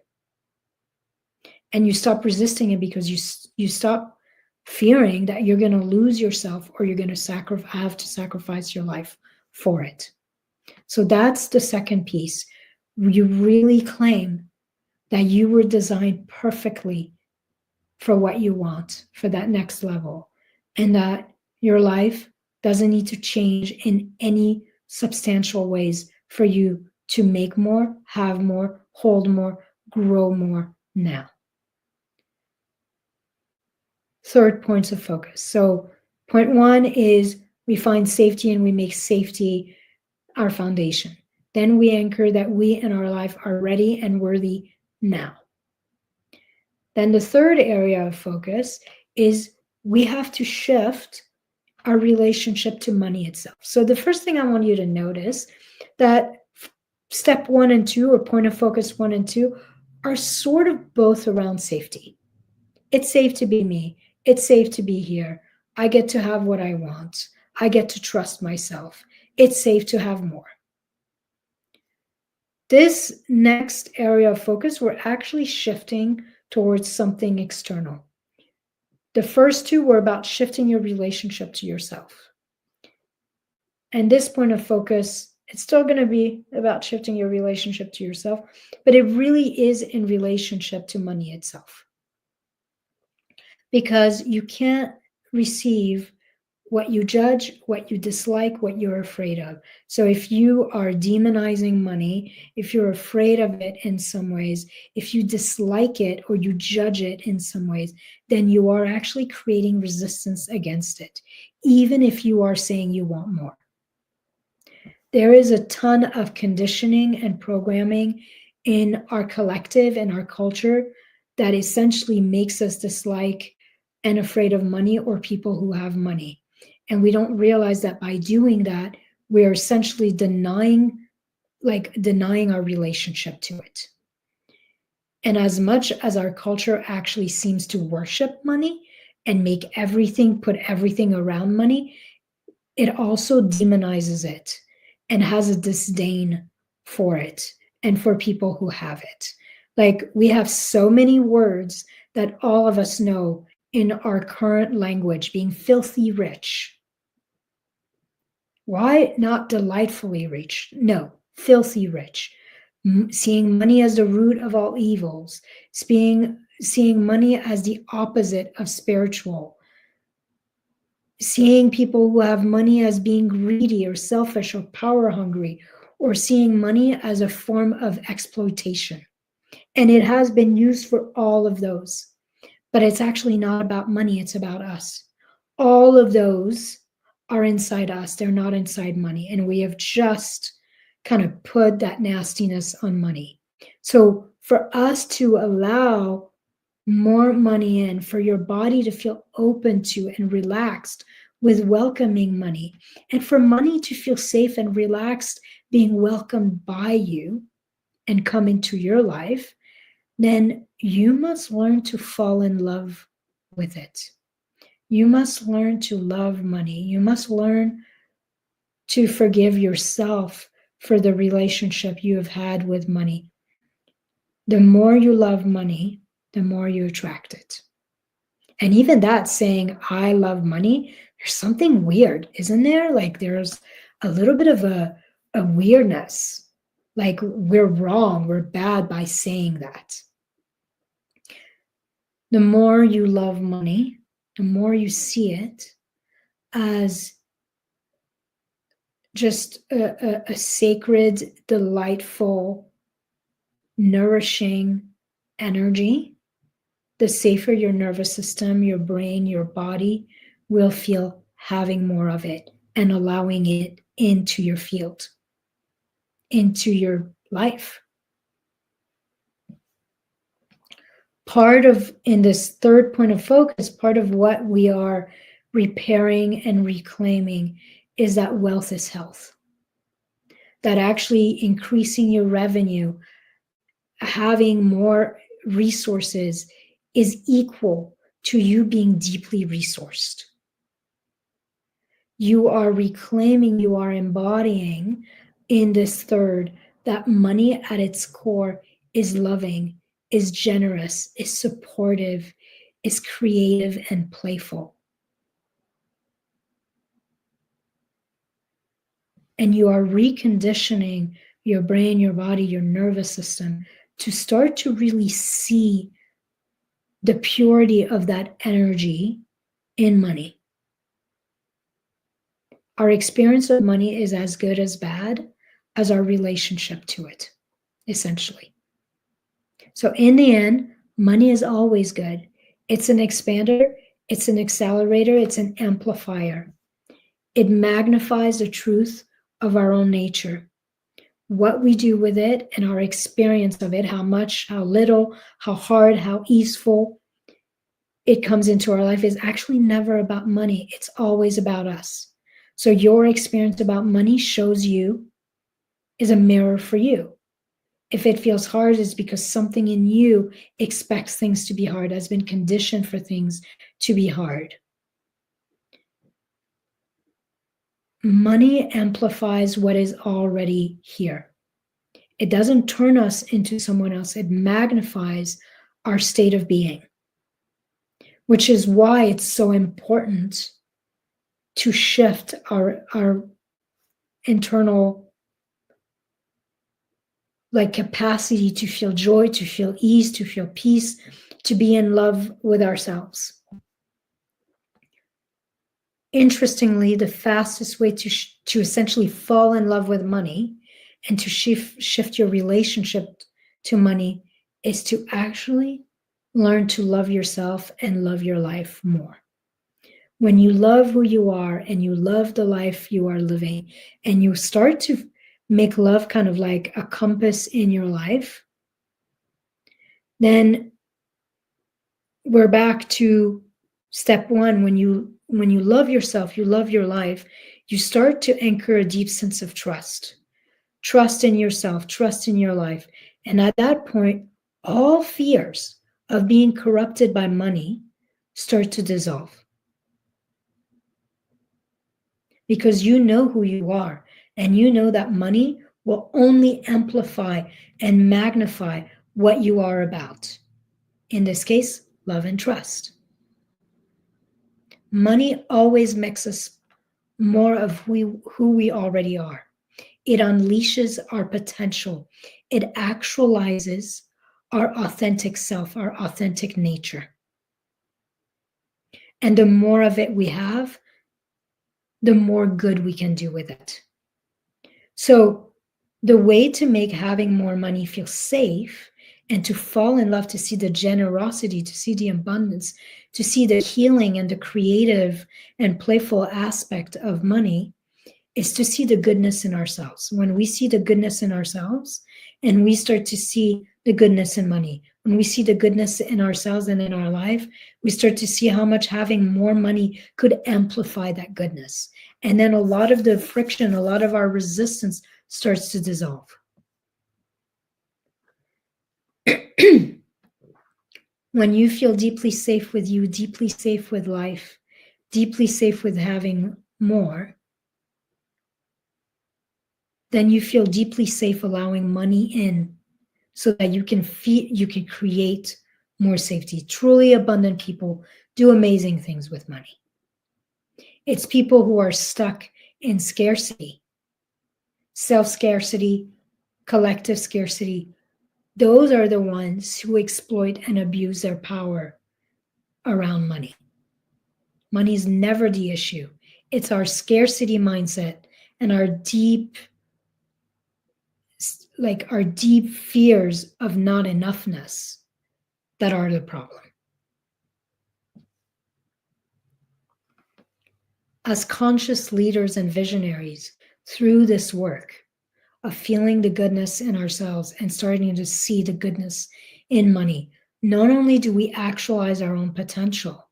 And you stop resisting it because you stop fearing that you're going to lose yourself or you're going to have to sacrifice your life for it. So that's the second piece. You really claim that you were designed perfectly for what you want, for that next level, and that your life doesn't need to change in any substantial ways for you to make more, have more, hold more, grow more now. Third, points of focus. So point one is we find safety and we make safety our foundation. Then we anchor that we in our life are ready and worthy now. Then the third area of focus is we have to shift our relationship to money itself. So the first thing I want you to notice that step 1 and 2, or point of focus 1 and 2, are sort of both around safety. It's safe to be me. It's safe to be here. I get to have what I want. I get to trust myself. It's safe to have more. This next area of focus, we're actually shifting towards something external. The first two were about shifting your relationship to yourself. And this point of focus, it's still going to be about shifting your relationship to yourself, but it really is in relationship to money itself. Because you can't receive what you judge, what you dislike, what you're afraid of. So if you are demonizing money, if you're afraid of it in some ways, if you dislike it or you judge it in some ways, then you are actually creating resistance against it, even if you are saying you want more. There is a ton of conditioning and programming in our collective and our culture that essentially makes us dislike and afraid of money or people who have money. And we don't realize that by doing that, we're essentially denying our relationship to it. And as much as our culture actually seems to worship money and put everything around money, it also demonizes it and has a disdain for it and for people who have it. Like, we have so many words that all of us know in our current language, being filthy rich. Why not delightfully rich? No, filthy rich. Seeing money as the root of all evils, seeing money as the opposite of spiritual, seeing people who have money as being greedy or selfish or power hungry, or seeing money as a form of exploitation. And it has been used for all of those, but it's actually not about money, it's about us. All of those are inside us, they're not inside money. And we have just kind of put that nastiness on money. So for us to allow more money in, for your body to feel open to and relaxed with welcoming money, and for money to feel safe and relaxed being welcomed by you and come into your life, then you must learn to fall in love with it. You must learn to love money. You must learn to forgive yourself for the relationship you have had with money. The more you love money, the more you attract it. And even that saying, I love money, there's something weird, isn't there? Like, there's a little bit of a weirdness. Like, we're wrong, we're bad by saying that. The more you love money, the more you see it as just a sacred, delightful, nourishing energy, the safer your nervous system, your brain, your body will feel having more of it and allowing it into your field, into your life. In this third point of focus, part of what we are repairing and reclaiming is that wealth is health. That actually increasing your revenue, having more resources, is equal to you being deeply resourced. You are reclaiming, you are embodying in this third that money at its core is loving, is generous, is supportive, is creative and playful. And you are reconditioning your brain, your body, your nervous system to start to really see the purity of that energy in money. Our experience of money is as good as bad as our relationship to it, essentially. So in the end, money is always good. It's an expander, it's an accelerator, it's an amplifier. It magnifies the truth of our own nature. What we do with it and our experience of it, how much, how little, how hard, how easeful it comes into our life, is actually never about money. It's always about us. So your experience about money shows you, is a mirror for you. If it feels hard, it's because something in you expects things to be hard, has been conditioned for things to be hard. Money amplifies what is already here. It doesn't turn us into someone else. It magnifies our state of being, which is why it's so important to shift our internal capacity to feel joy, to feel ease, to feel peace, to be in love with ourselves. Interestingly, the fastest way to essentially fall in love with money and to shift your relationship to money is to actually learn to love yourself and love your life more. When you love who you are and you love the life you are living, and you start to make love kind of like a compass in your life, then we're back to step one. When you love yourself, you love your life, you start to anchor a deep sense of trust in yourself, trust in your life. And at that point, all fears of being corrupted by money start to dissolve, because you know who you are, and you know that money will only amplify and magnify what you are about. In this case, love and trust. Money always makes us more of who we already are. It unleashes our potential. It actualizes our authentic self, our authentic nature. And the more of it we have, the more good we can do with it. So the way to make having more money feel safe and to fall in love, to see the generosity, to see the abundance, to see the healing and the creative and playful aspect of money, is to see the goodness in ourselves. When we see the goodness in ourselves and we start to see the goodness in money, when we see the goodness in ourselves and in our life, we start to see how much having more money could amplify that goodness. And then a lot of the friction, a lot of our resistance starts to dissolve. When you feel deeply safe with you, deeply safe with life, deeply safe with having more, then you feel deeply safe allowing money in, so that you can create more safety. Truly abundant people do amazing things with money. It's people who are stuck in scarcity, self-scarcity, collective scarcity. Those are the ones who exploit and abuse their power around money. Money is never the issue. It's our scarcity mindset and our deep fears of not enoughness that are the problem. As conscious leaders and visionaries, through this work of feeling the goodness in ourselves and starting to see the goodness in money, not only do we actualize our own potential,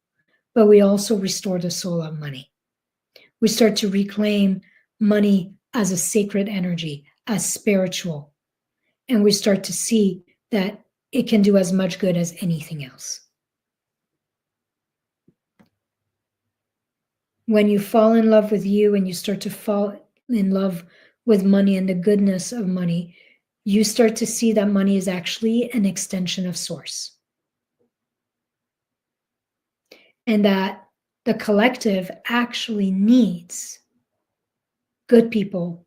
but we also restore the soul of money. We start to reclaim money as a sacred energy, as spiritual, and we start to see that it can do as much good as anything else. When you fall in love with you and you start to fall in love with money and the goodness of money, you start to see that money is actually an extension of source. And that the collective actually needs good people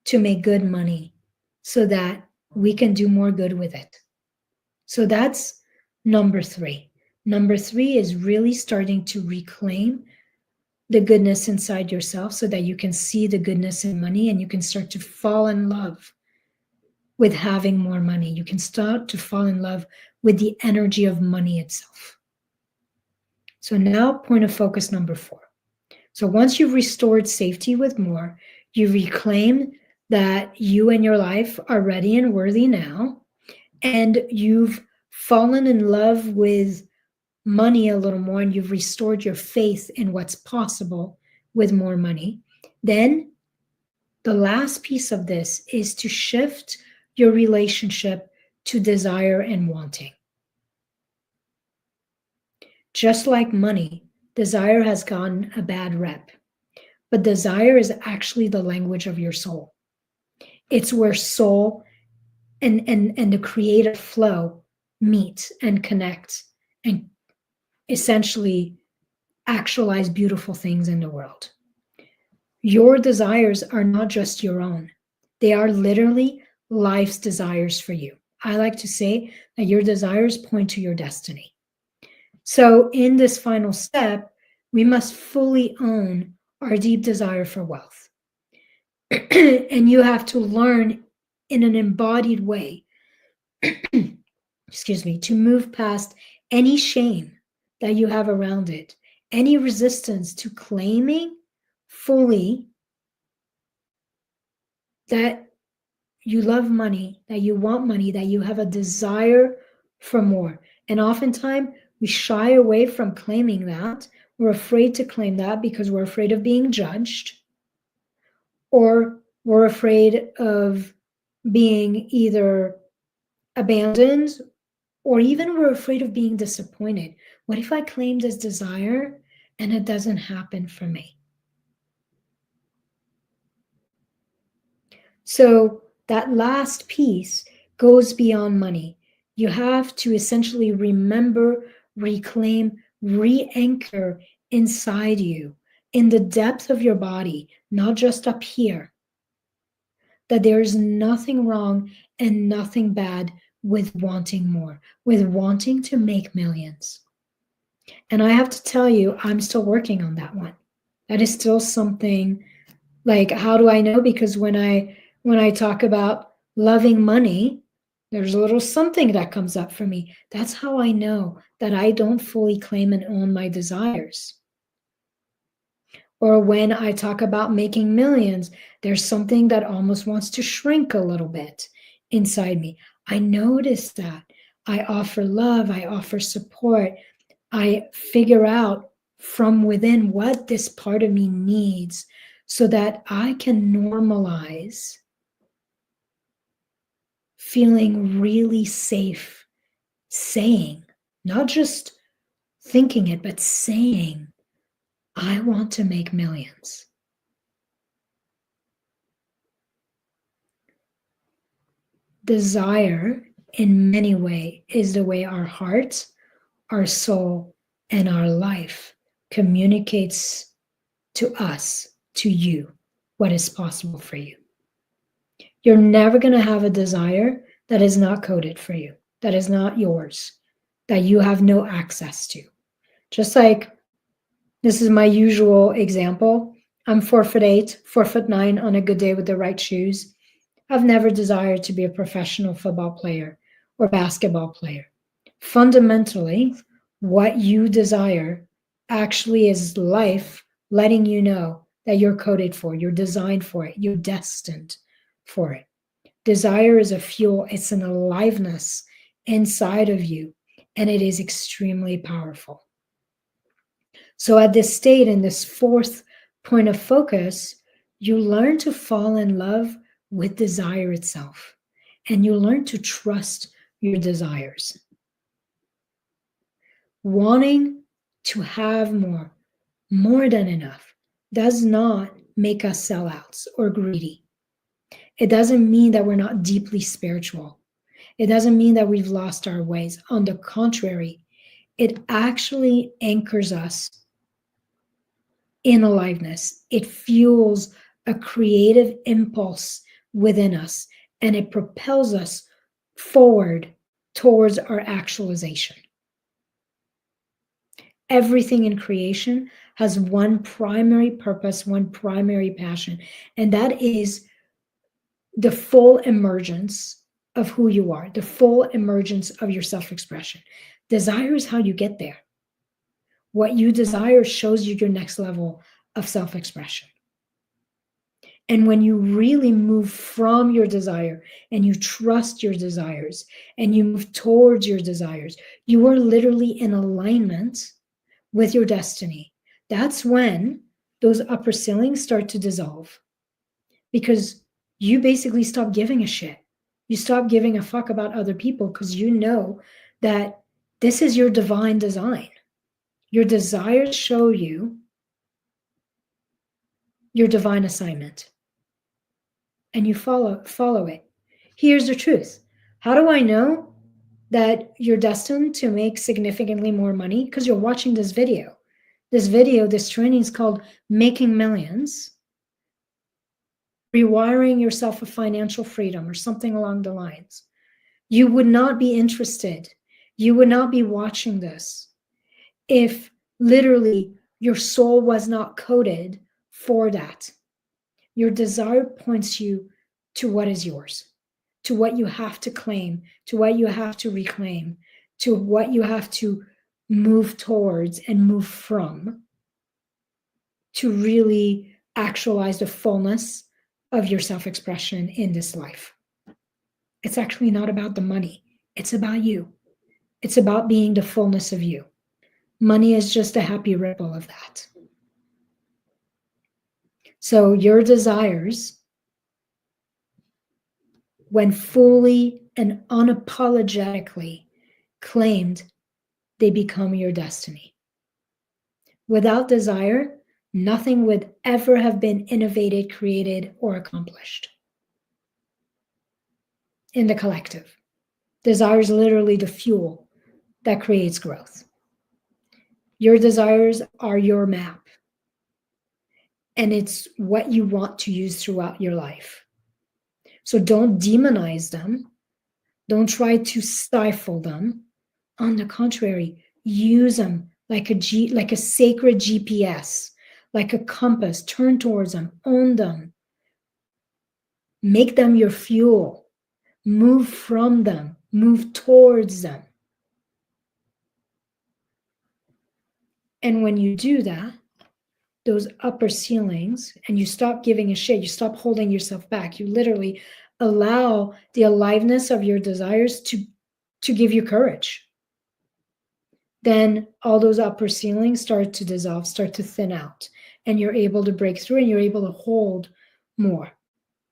to make good money so that we can do more good with it. So that's number 3. Number 3 is really starting to reclaim the goodness inside yourself so that you can see the goodness in money and you can start to fall in love with having more money. You can start to fall in love with the energy of money itself. So now point of focus number 4. So once you've restored safety with more, you reclaim that you and your life are ready and worthy now, and you've fallen in love with money a little more, and you've restored your faith in what's possible with more money, then the last piece of this is to shift your relationship to desire and wanting. Just like money, desire has gotten a bad rep, but desire is actually the language of your soul. It's where soul and the creative flow meet and connect and essentially actualize beautiful things in the world. Your desires are not just your own. They are literally life's desires for you. I like to say that your desires point to your destiny. So in this final step, we must fully own our deep desire for wealth. And you have to learn in an embodied way, excuse me, to move past any shame that you have around it, any resistance to claiming fully that you love money, that you want money, that you have a desire for more. And oftentimes we shy away from claiming that. We're afraid to claim that because we're afraid of being judged, or we're afraid of being either abandoned, or even we're afraid of being disappointed. What if I claim this desire and it doesn't happen for me? So that last piece goes beyond money. You have to essentially remember, reclaim, re-anchor inside you, in the depth of your body, not just up here, that there is nothing wrong and nothing bad with wanting more, with wanting to make millions. And I have to tell you, I'm still working on that one. That is still something, like, how do I know? Because when I talk about loving money, there's a little something that comes up for me. That's how I know that I don't fully claim and own my desires. Or when I talk about making millions, there's something that almost wants to shrink a little bit inside me. I notice that. I offer love, I offer support. I figure out from within what this part of me needs so that I can normalize feeling really safe saying, not just thinking it, but saying, I want to make millions. Desire, in many ways, is the way our heart, our soul, and our life communicates to us, to you, what is possible for you. You're never going to have a desire that is not coded for you, that is not yours, that you have no access to. Just like, this is my usual example. I'm 4'8", 4'9" on a good day with the right shoes. I've never desired to be a professional football player or basketball player. Fundamentally, what you desire actually is life letting you know that you're coded for, you're designed for it, you're destined for it. Desire is a fuel, it's an aliveness inside of you, and it is extremely powerful. So at this state, in this fourth point of focus, you learn to fall in love with desire itself, and you learn to trust your desires. Wanting to have more than enough, does not make us sellouts or greedy. It doesn't mean that we're not deeply spiritual. It doesn't mean that we've lost our ways. On the contrary, it actually anchors us in aliveness. It fuels a creative impulse within us, and it propels us forward towards our actualization. Everything in creation has one primary purpose, one primary passion, and that is the full emergence of who you are, the full emergence of your self-expression. Desire is how you get there. What you desire shows you your next level of self-expression. And when you really move from your desire and you trust your desires and you move towards your desires, you are literally in alignment with your destiny. That's when those upper ceilings start to dissolve, because you basically stop giving a shit. You stop giving a fuck about other people because you know that this is your divine design. Your desires show you your divine assignment, and you follow it. Here's the truth. How do I know that you're destined to make significantly more money? Because you're watching this video. This training is called Making Millions, Rewiring Yourself for Financial Freedom, or something along the lines. You would not be interested. You would not be watching this if literally your soul was not coded for that. Your desire points you to what is yours, to what you have to claim, to what you have to reclaim, to what you have to move towards and move from to really actualize the fullness of your self-expression in this life. It's actually not about the money. It's about you. It's about being the fullness of you. Money is just a happy ripple of that. So your desires, when fully and unapologetically claimed, they become your destiny. Without desire, nothing would ever have been innovated, created, or accomplished in the collective. Desire is literally the fuel that creates growth. Your desires are your map, and it's what you want to use throughout your life. So don't demonize them. Don't try to stifle them. On the contrary, use them like a sacred GPS, like a compass. Turn towards them, own them. Make them your fuel. Move from them, move towards them. And when you do that, those upper ceilings, and you stop giving a shit, you stop holding yourself back, you literally allow the aliveness of your desires to give you courage. Then all those upper ceilings start to dissolve, start to thin out, and you're able to break through, and you're able to hold more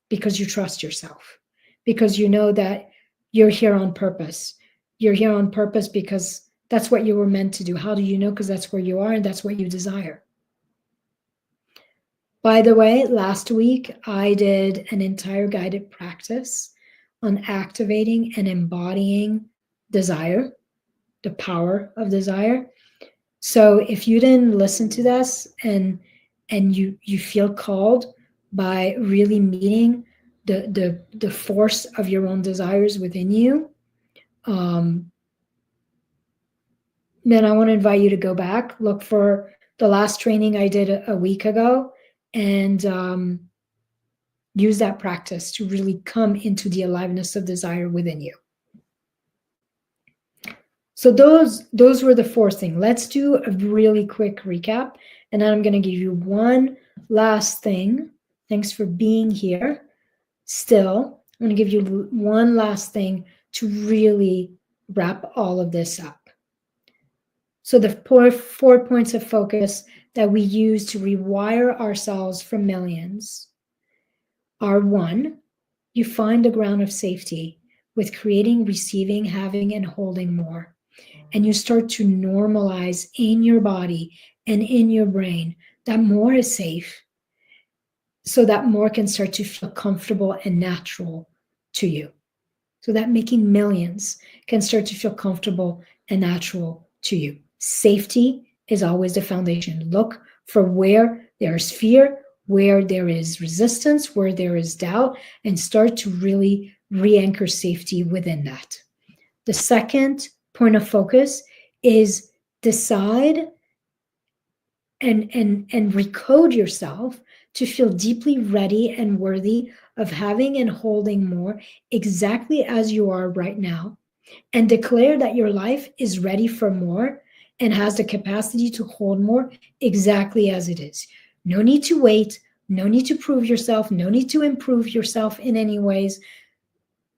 because you trust yourself, because you know that you're here on purpose. You're here on purpose because that's what you were meant to do. How do you know? Because that's where you are and that's what you desire. By the way, last week I did an entire guided practice on activating and embodying desire, the power of desire. So if you didn't listen to this and you feel called by really meeting the force of your own desires within you, then I want to invite you to go back, look for the last training I did a week ago, and use that practice to really come into the aliveness of desire within you. So those were the four things. Let's do a really quick recap, and then I'm going to give you one last thing. Thanks for being here. Still, I'm going to give you one last thing to really wrap all of this up. So the four points of focus that we use to rewire ourselves from millions are: one, you find a ground of safety with creating, receiving, having, and holding more. And you start to normalize in your body and in your brain that more is safe, so that more can start to feel comfortable and natural to you. So that making millions can start to feel comfortable and natural to you. Safety is always the foundation. Look for where there is fear, where there is resistance, where there is doubt, and start to really re-anchor safety within that. The second point of focus is decide and recode yourself to feel deeply ready and worthy of having and holding more exactly as you are right now, and declare that your life is ready for more and has the capacity to hold more exactly as it is. No need to wait, no need to prove yourself, no need to improve yourself in any ways.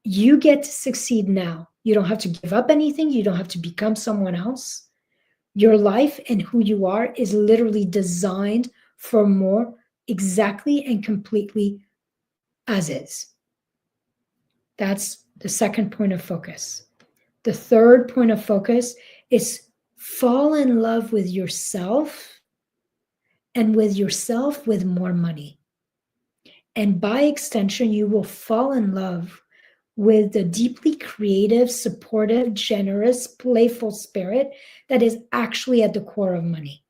You get to succeed now. You don't have to give up anything. You don't have to become someone else. Your life and who you are is literally designed for more exactly and completely as is. That's the second point of focus. The third point of focus is fall in love with yourself, and with yourself with more money. And by extension, you will fall in love with the deeply creative, supportive, generous, playful spirit that is actually at the core of money.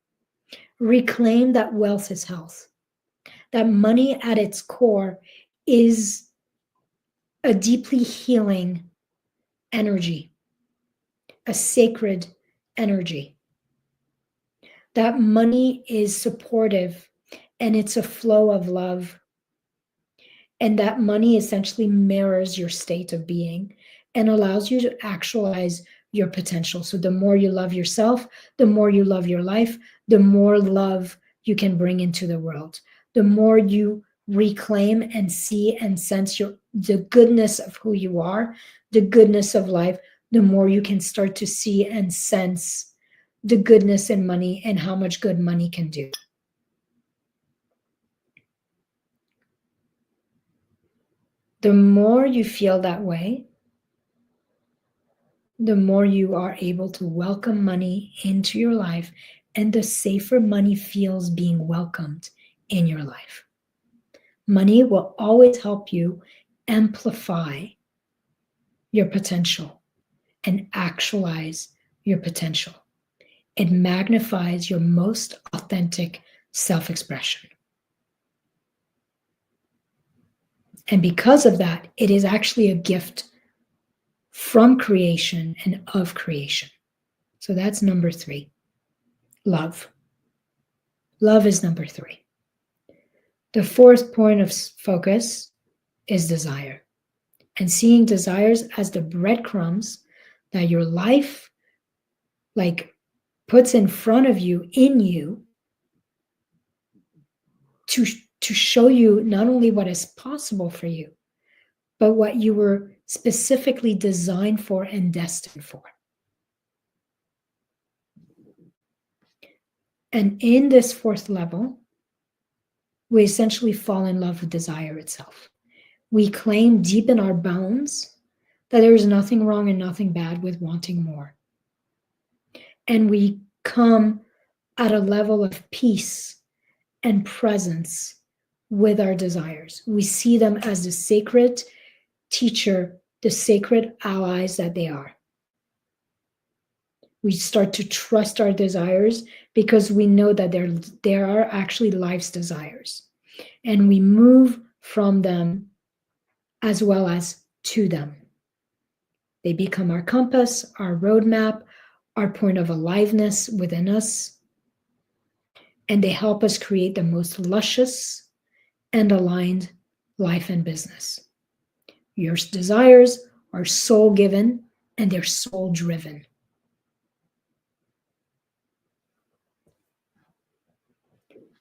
Reclaim that wealth is health, that money at its core is a deeply healing energy, a sacred energy. That money is supportive and it's a flow of love. And that money essentially mirrors your state of being and allows you to actualize your potential. So the more you love yourself, the more you love your life, the more love you can bring into the world. The more you reclaim and see and sense the goodness of who you are, the goodness of life, the more you can start to see and sense the goodness in money and how much good money can do. The more you feel that way, the more you are able to welcome money into your life, and the safer money feels being welcomed in your life. Money will always help you amplify your potential and actualize your potential. It magnifies your most authentic self-expression. And because of that, it is actually a gift from creation and of creation. So that's number 3. Love. Love is number 3. The 4th point of focus is desire. And seeing desires as the breadcrumbs that your life puts in front of you, in you, to show you not only what is possible for you, but what you were specifically designed for and destined for. And in this 4th level, we essentially fall in love with desire itself. We claim deep in our bones that there is nothing wrong and nothing bad with wanting more. And we come at a level of peace and presence with our desires. We see them as the sacred teacher, the sacred allies that they are. We start to trust our desires because we know that there are actually life's desires. And we move from them as well as to them. They become our compass, our roadmap, our point of aliveness within us. And they help us create the most luscious and aligned life and business. Your desires are soul-given and they're soul-driven.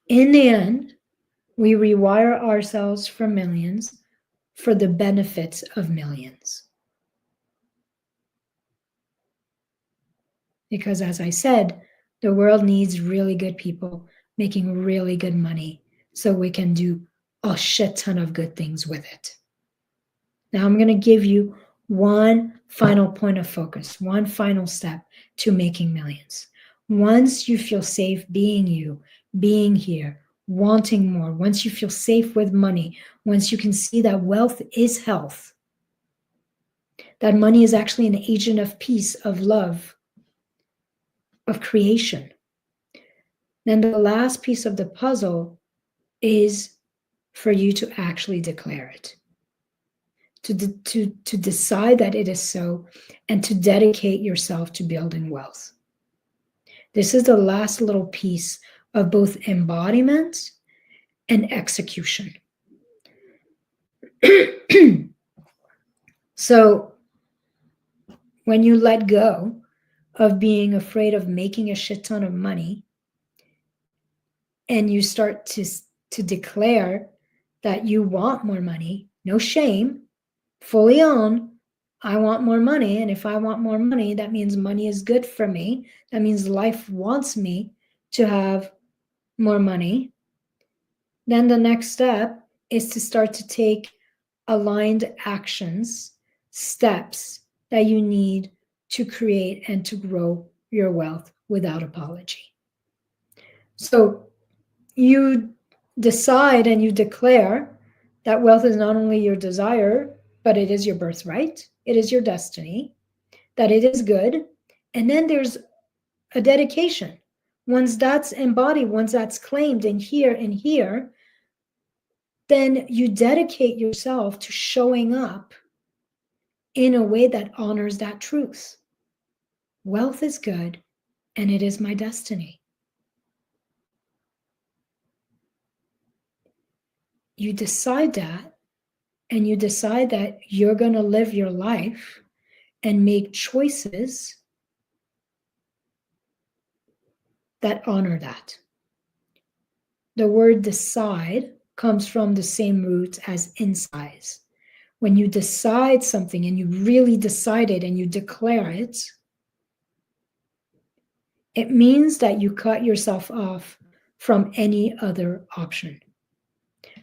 In the end, we rewire ourselves for millions for the benefits of millions. Because as I said, the world needs really good people making really good money so we can do a shit ton of good things with it. Now I'm going to give you one final point of focus, one final step to making millions. Once you feel safe being you, being here, wanting more, once you feel safe with money, once you can see that wealth is health, that money is actually an agent of peace, of love, of creation, then the last piece of the puzzle is for you to actually declare it, to decide that it is so, and to dedicate yourself to building wealth. This is the last little piece of both embodiment and execution. So when you let go of being afraid of making a shit ton of money, and you start to declare that you want more money, no shame, fully own, I want more money. And if I want more money, that means money is good for me. That means life wants me to have more money. Then the next step is to start to take aligned actions, steps that you need to create and to grow your wealth without apology. So you decide and you declare that wealth is not only your desire, but it is your birthright, it is your destiny, that it is good. And then there's a dedication. Once that's embodied, once that's claimed in here, then you dedicate yourself to showing up in a way that honors that truth. Wealth is good, and it is my destiny. you decide that, and you decide that you're going to live your life and make choices that honor that. The word decide comes from the same root as incise. When you decide something and you really decide it and you declare it, it means that you cut yourself off from any other option.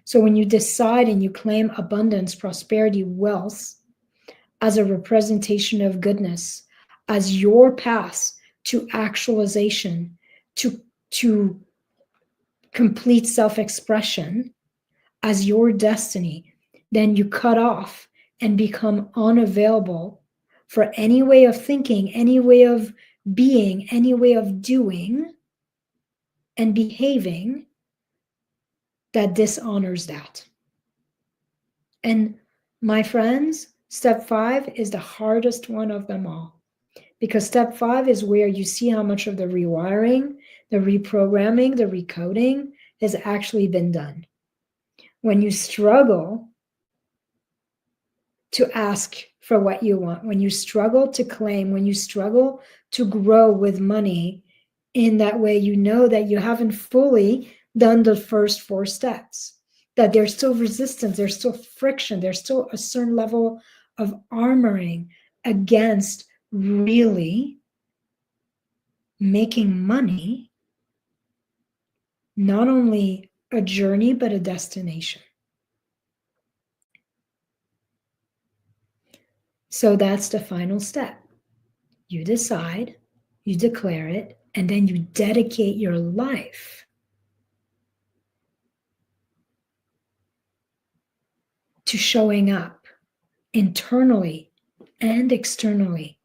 So when you decide and you claim abundance, prosperity, wealth as a representation of goodness, as your path to actualization, to complete self-expression, as your destiny, then you cut off and become unavailable for any way of thinking, any way of being, any way of doing and behaving that dishonors that. And my friends, step 5 is the hardest one of them all, because step 5 is where you see how much of the rewiring, the reprogramming, the recoding has actually been done. When you struggle to ask for what you want, when you struggle to claim, when you struggle to grow with money in that way, you know that you haven't fully done the first 4 steps, that there's still resistance, there's still friction, there's still a certain level of armoring against really making money not only a journey, but a destination. So that's the final step. You decide, you declare it, and then you dedicate your life to showing up internally and externally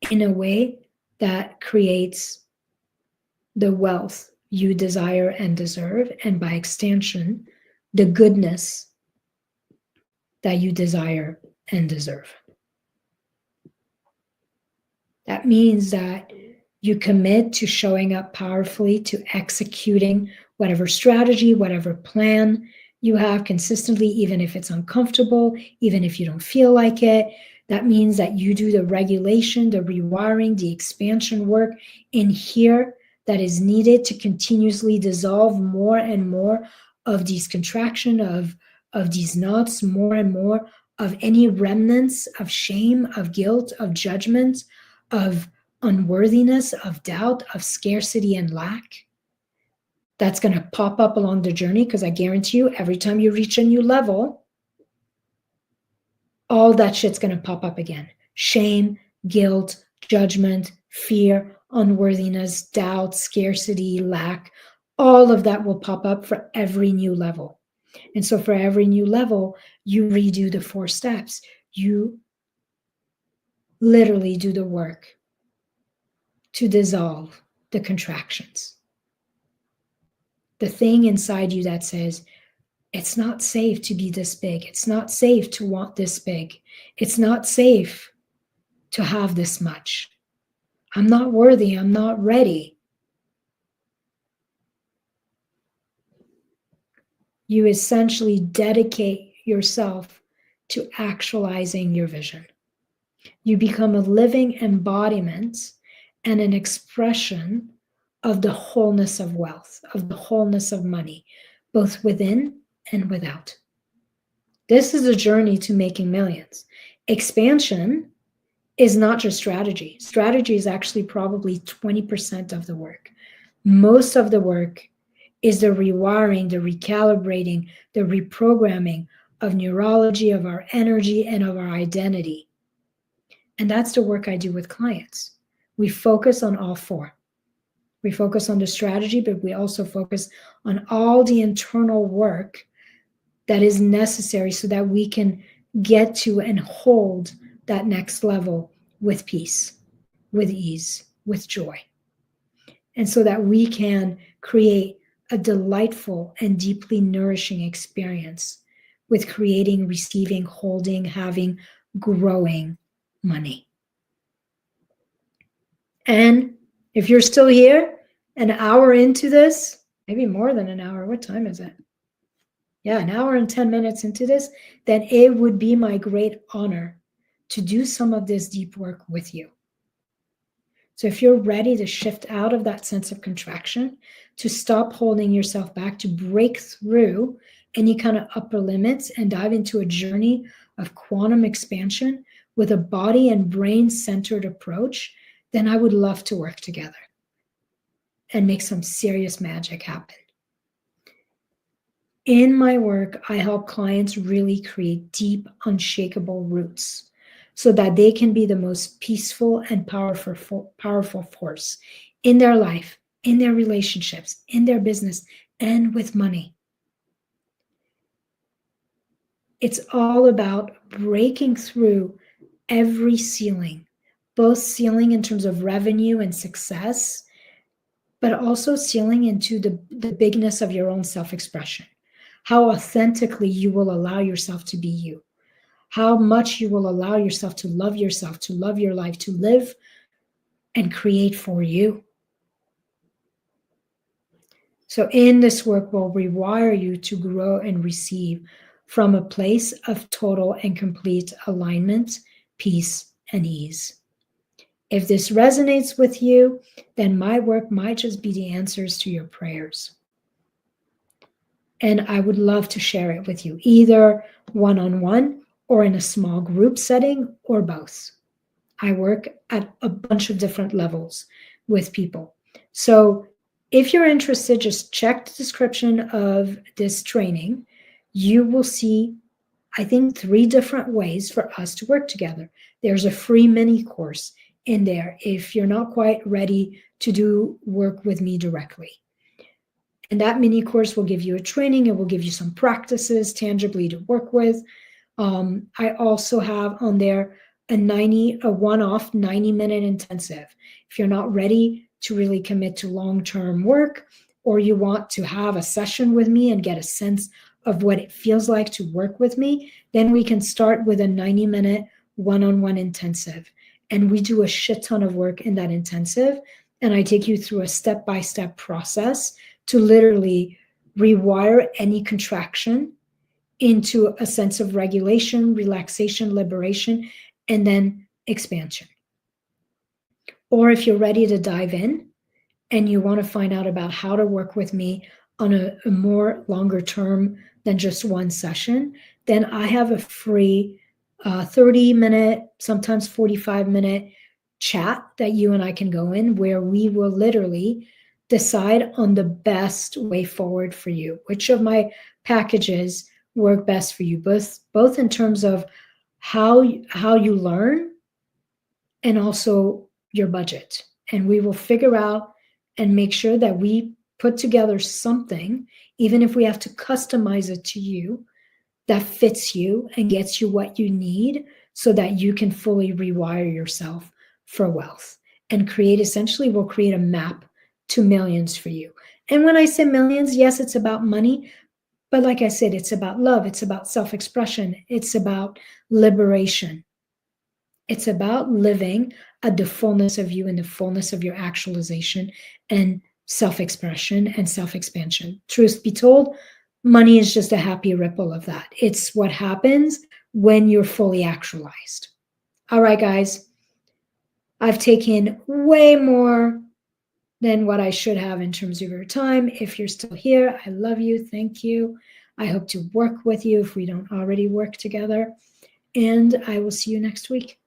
in a way that creates the wealth you desire and deserve, and by extension, the goodness that you desire and deserve. That means that you commit to showing up powerfully, to executing whatever strategy, whatever plan you have consistently, even if it's uncomfortable, even if you don't feel like it. That means that you do the regulation, the rewiring, the expansion work in here that is needed to continuously dissolve more and more of these contraction, of these knots, more and more of any remnants of shame, of guilt, of judgment, of unworthiness, of doubt, of scarcity and lack. That's going to pop up along the journey, because I guarantee you, every time you reach a new level, all that shit's going to pop up again. Shame, guilt, judgment, fear, unworthiness, doubt, scarcity, lack, all of that will pop up for every new level. And so for every new level, you redo the 4 steps. You literally do the work to dissolve the contractions. The thing inside you that says, it's not safe to be this big. It's not safe to want this big. It's not safe to have this much. I'm not worthy. I'm not ready. You essentially dedicate yourself to actualizing your vision. You become a living embodiment and an expression of the wholeness of wealth, of the wholeness of money, both within and without. This is a journey to making millions. Expansion is not just strategy. Strategy is actually probably 20% of the work. Most of the work is the rewiring, the recalibrating, the reprogramming of neurology, of our energy, and of our identity. And that's the work I do with clients. We focus on all 4. We focus on the strategy, but we also focus on all the internal work that is necessary so that we can get to and hold that next level with peace, with ease, with joy. And so that we can create a delightful and deeply nourishing experience with creating, receiving, holding, having, growing money. And if you're still here, an hour into this, maybe more than an hour, what time is it? yeah, an hour and 10 minutes into this, then it would be my great honor to do some of this deep work with you. So if you're ready to shift out of that sense of contraction, to stop holding yourself back, to break through any kind of upper limits and dive into a journey of quantum expansion with a body and brain centered approach, then I would love to work together and make some serious magic happen. In my work, I help clients really create deep, unshakable roots so that they can be the most peaceful and powerful force in their life, in their relationships, in their business, and with money. It's all about breaking through every ceiling, both ceiling in terms of revenue and success, but also ceiling into the bigness of your own self-expression, how authentically you will allow yourself to be you, how much you will allow yourself, to love your life, to live and create for you. So in this work, we'll rewire you to grow and receive from a place of total and complete alignment, peace, and ease. If this resonates with you, then my work might just be the answers to your prayers. And I would love to share it with you, either one-on-one or in a small group setting, or both. I work at a bunch of different levels with people. So if you're interested, just check the description of this training. You will see, I think, 3 different ways for us to work together. There's a free mini course in there if you're not quite ready to do work with me directly. And that mini course will give you a training. It will give you some practices tangibly to work with. I also have on there a one-off 90-minute intensive. If you're not ready to really commit to long-term work, or you want to have a session with me and get a sense of what it feels like to work with me, then we can start with a 90-minute one-on-one intensive. And we do a shit ton of work in that intensive. And I take you through a step-by-step process to literally rewire any contraction into a sense of regulation, relaxation, liberation, and then expansion. Or if you're ready to dive in and you want to find out about how to work with me on a more longer term than just one session, then I have a free 30-minute, sometimes 45-minute chat that you and I can go in, where we will literally decide on the best way forward for you, which of my packages work best for you, both in terms of how you learn and also your budget. And we will figure out and make sure that we put together something, even if we have to customize it to you, that fits you and gets you what you need so that you can fully rewire yourself for wealth and we'll create a map to millions for you. And when I say millions, yes, it's about money, but like I said, it's about love, it's about self-expression, it's about liberation. It's about living at the fullness of you and the fullness of your actualization and self-expression and self-expansion. Truth be told, money is just a happy ripple of that. It's what happens when you're fully actualized. All right, guys, I've taken way more than what I should have in terms of your time. If you're still here, I love you. Thank you. I hope to work with you if we don't already work together. And I will see you next week.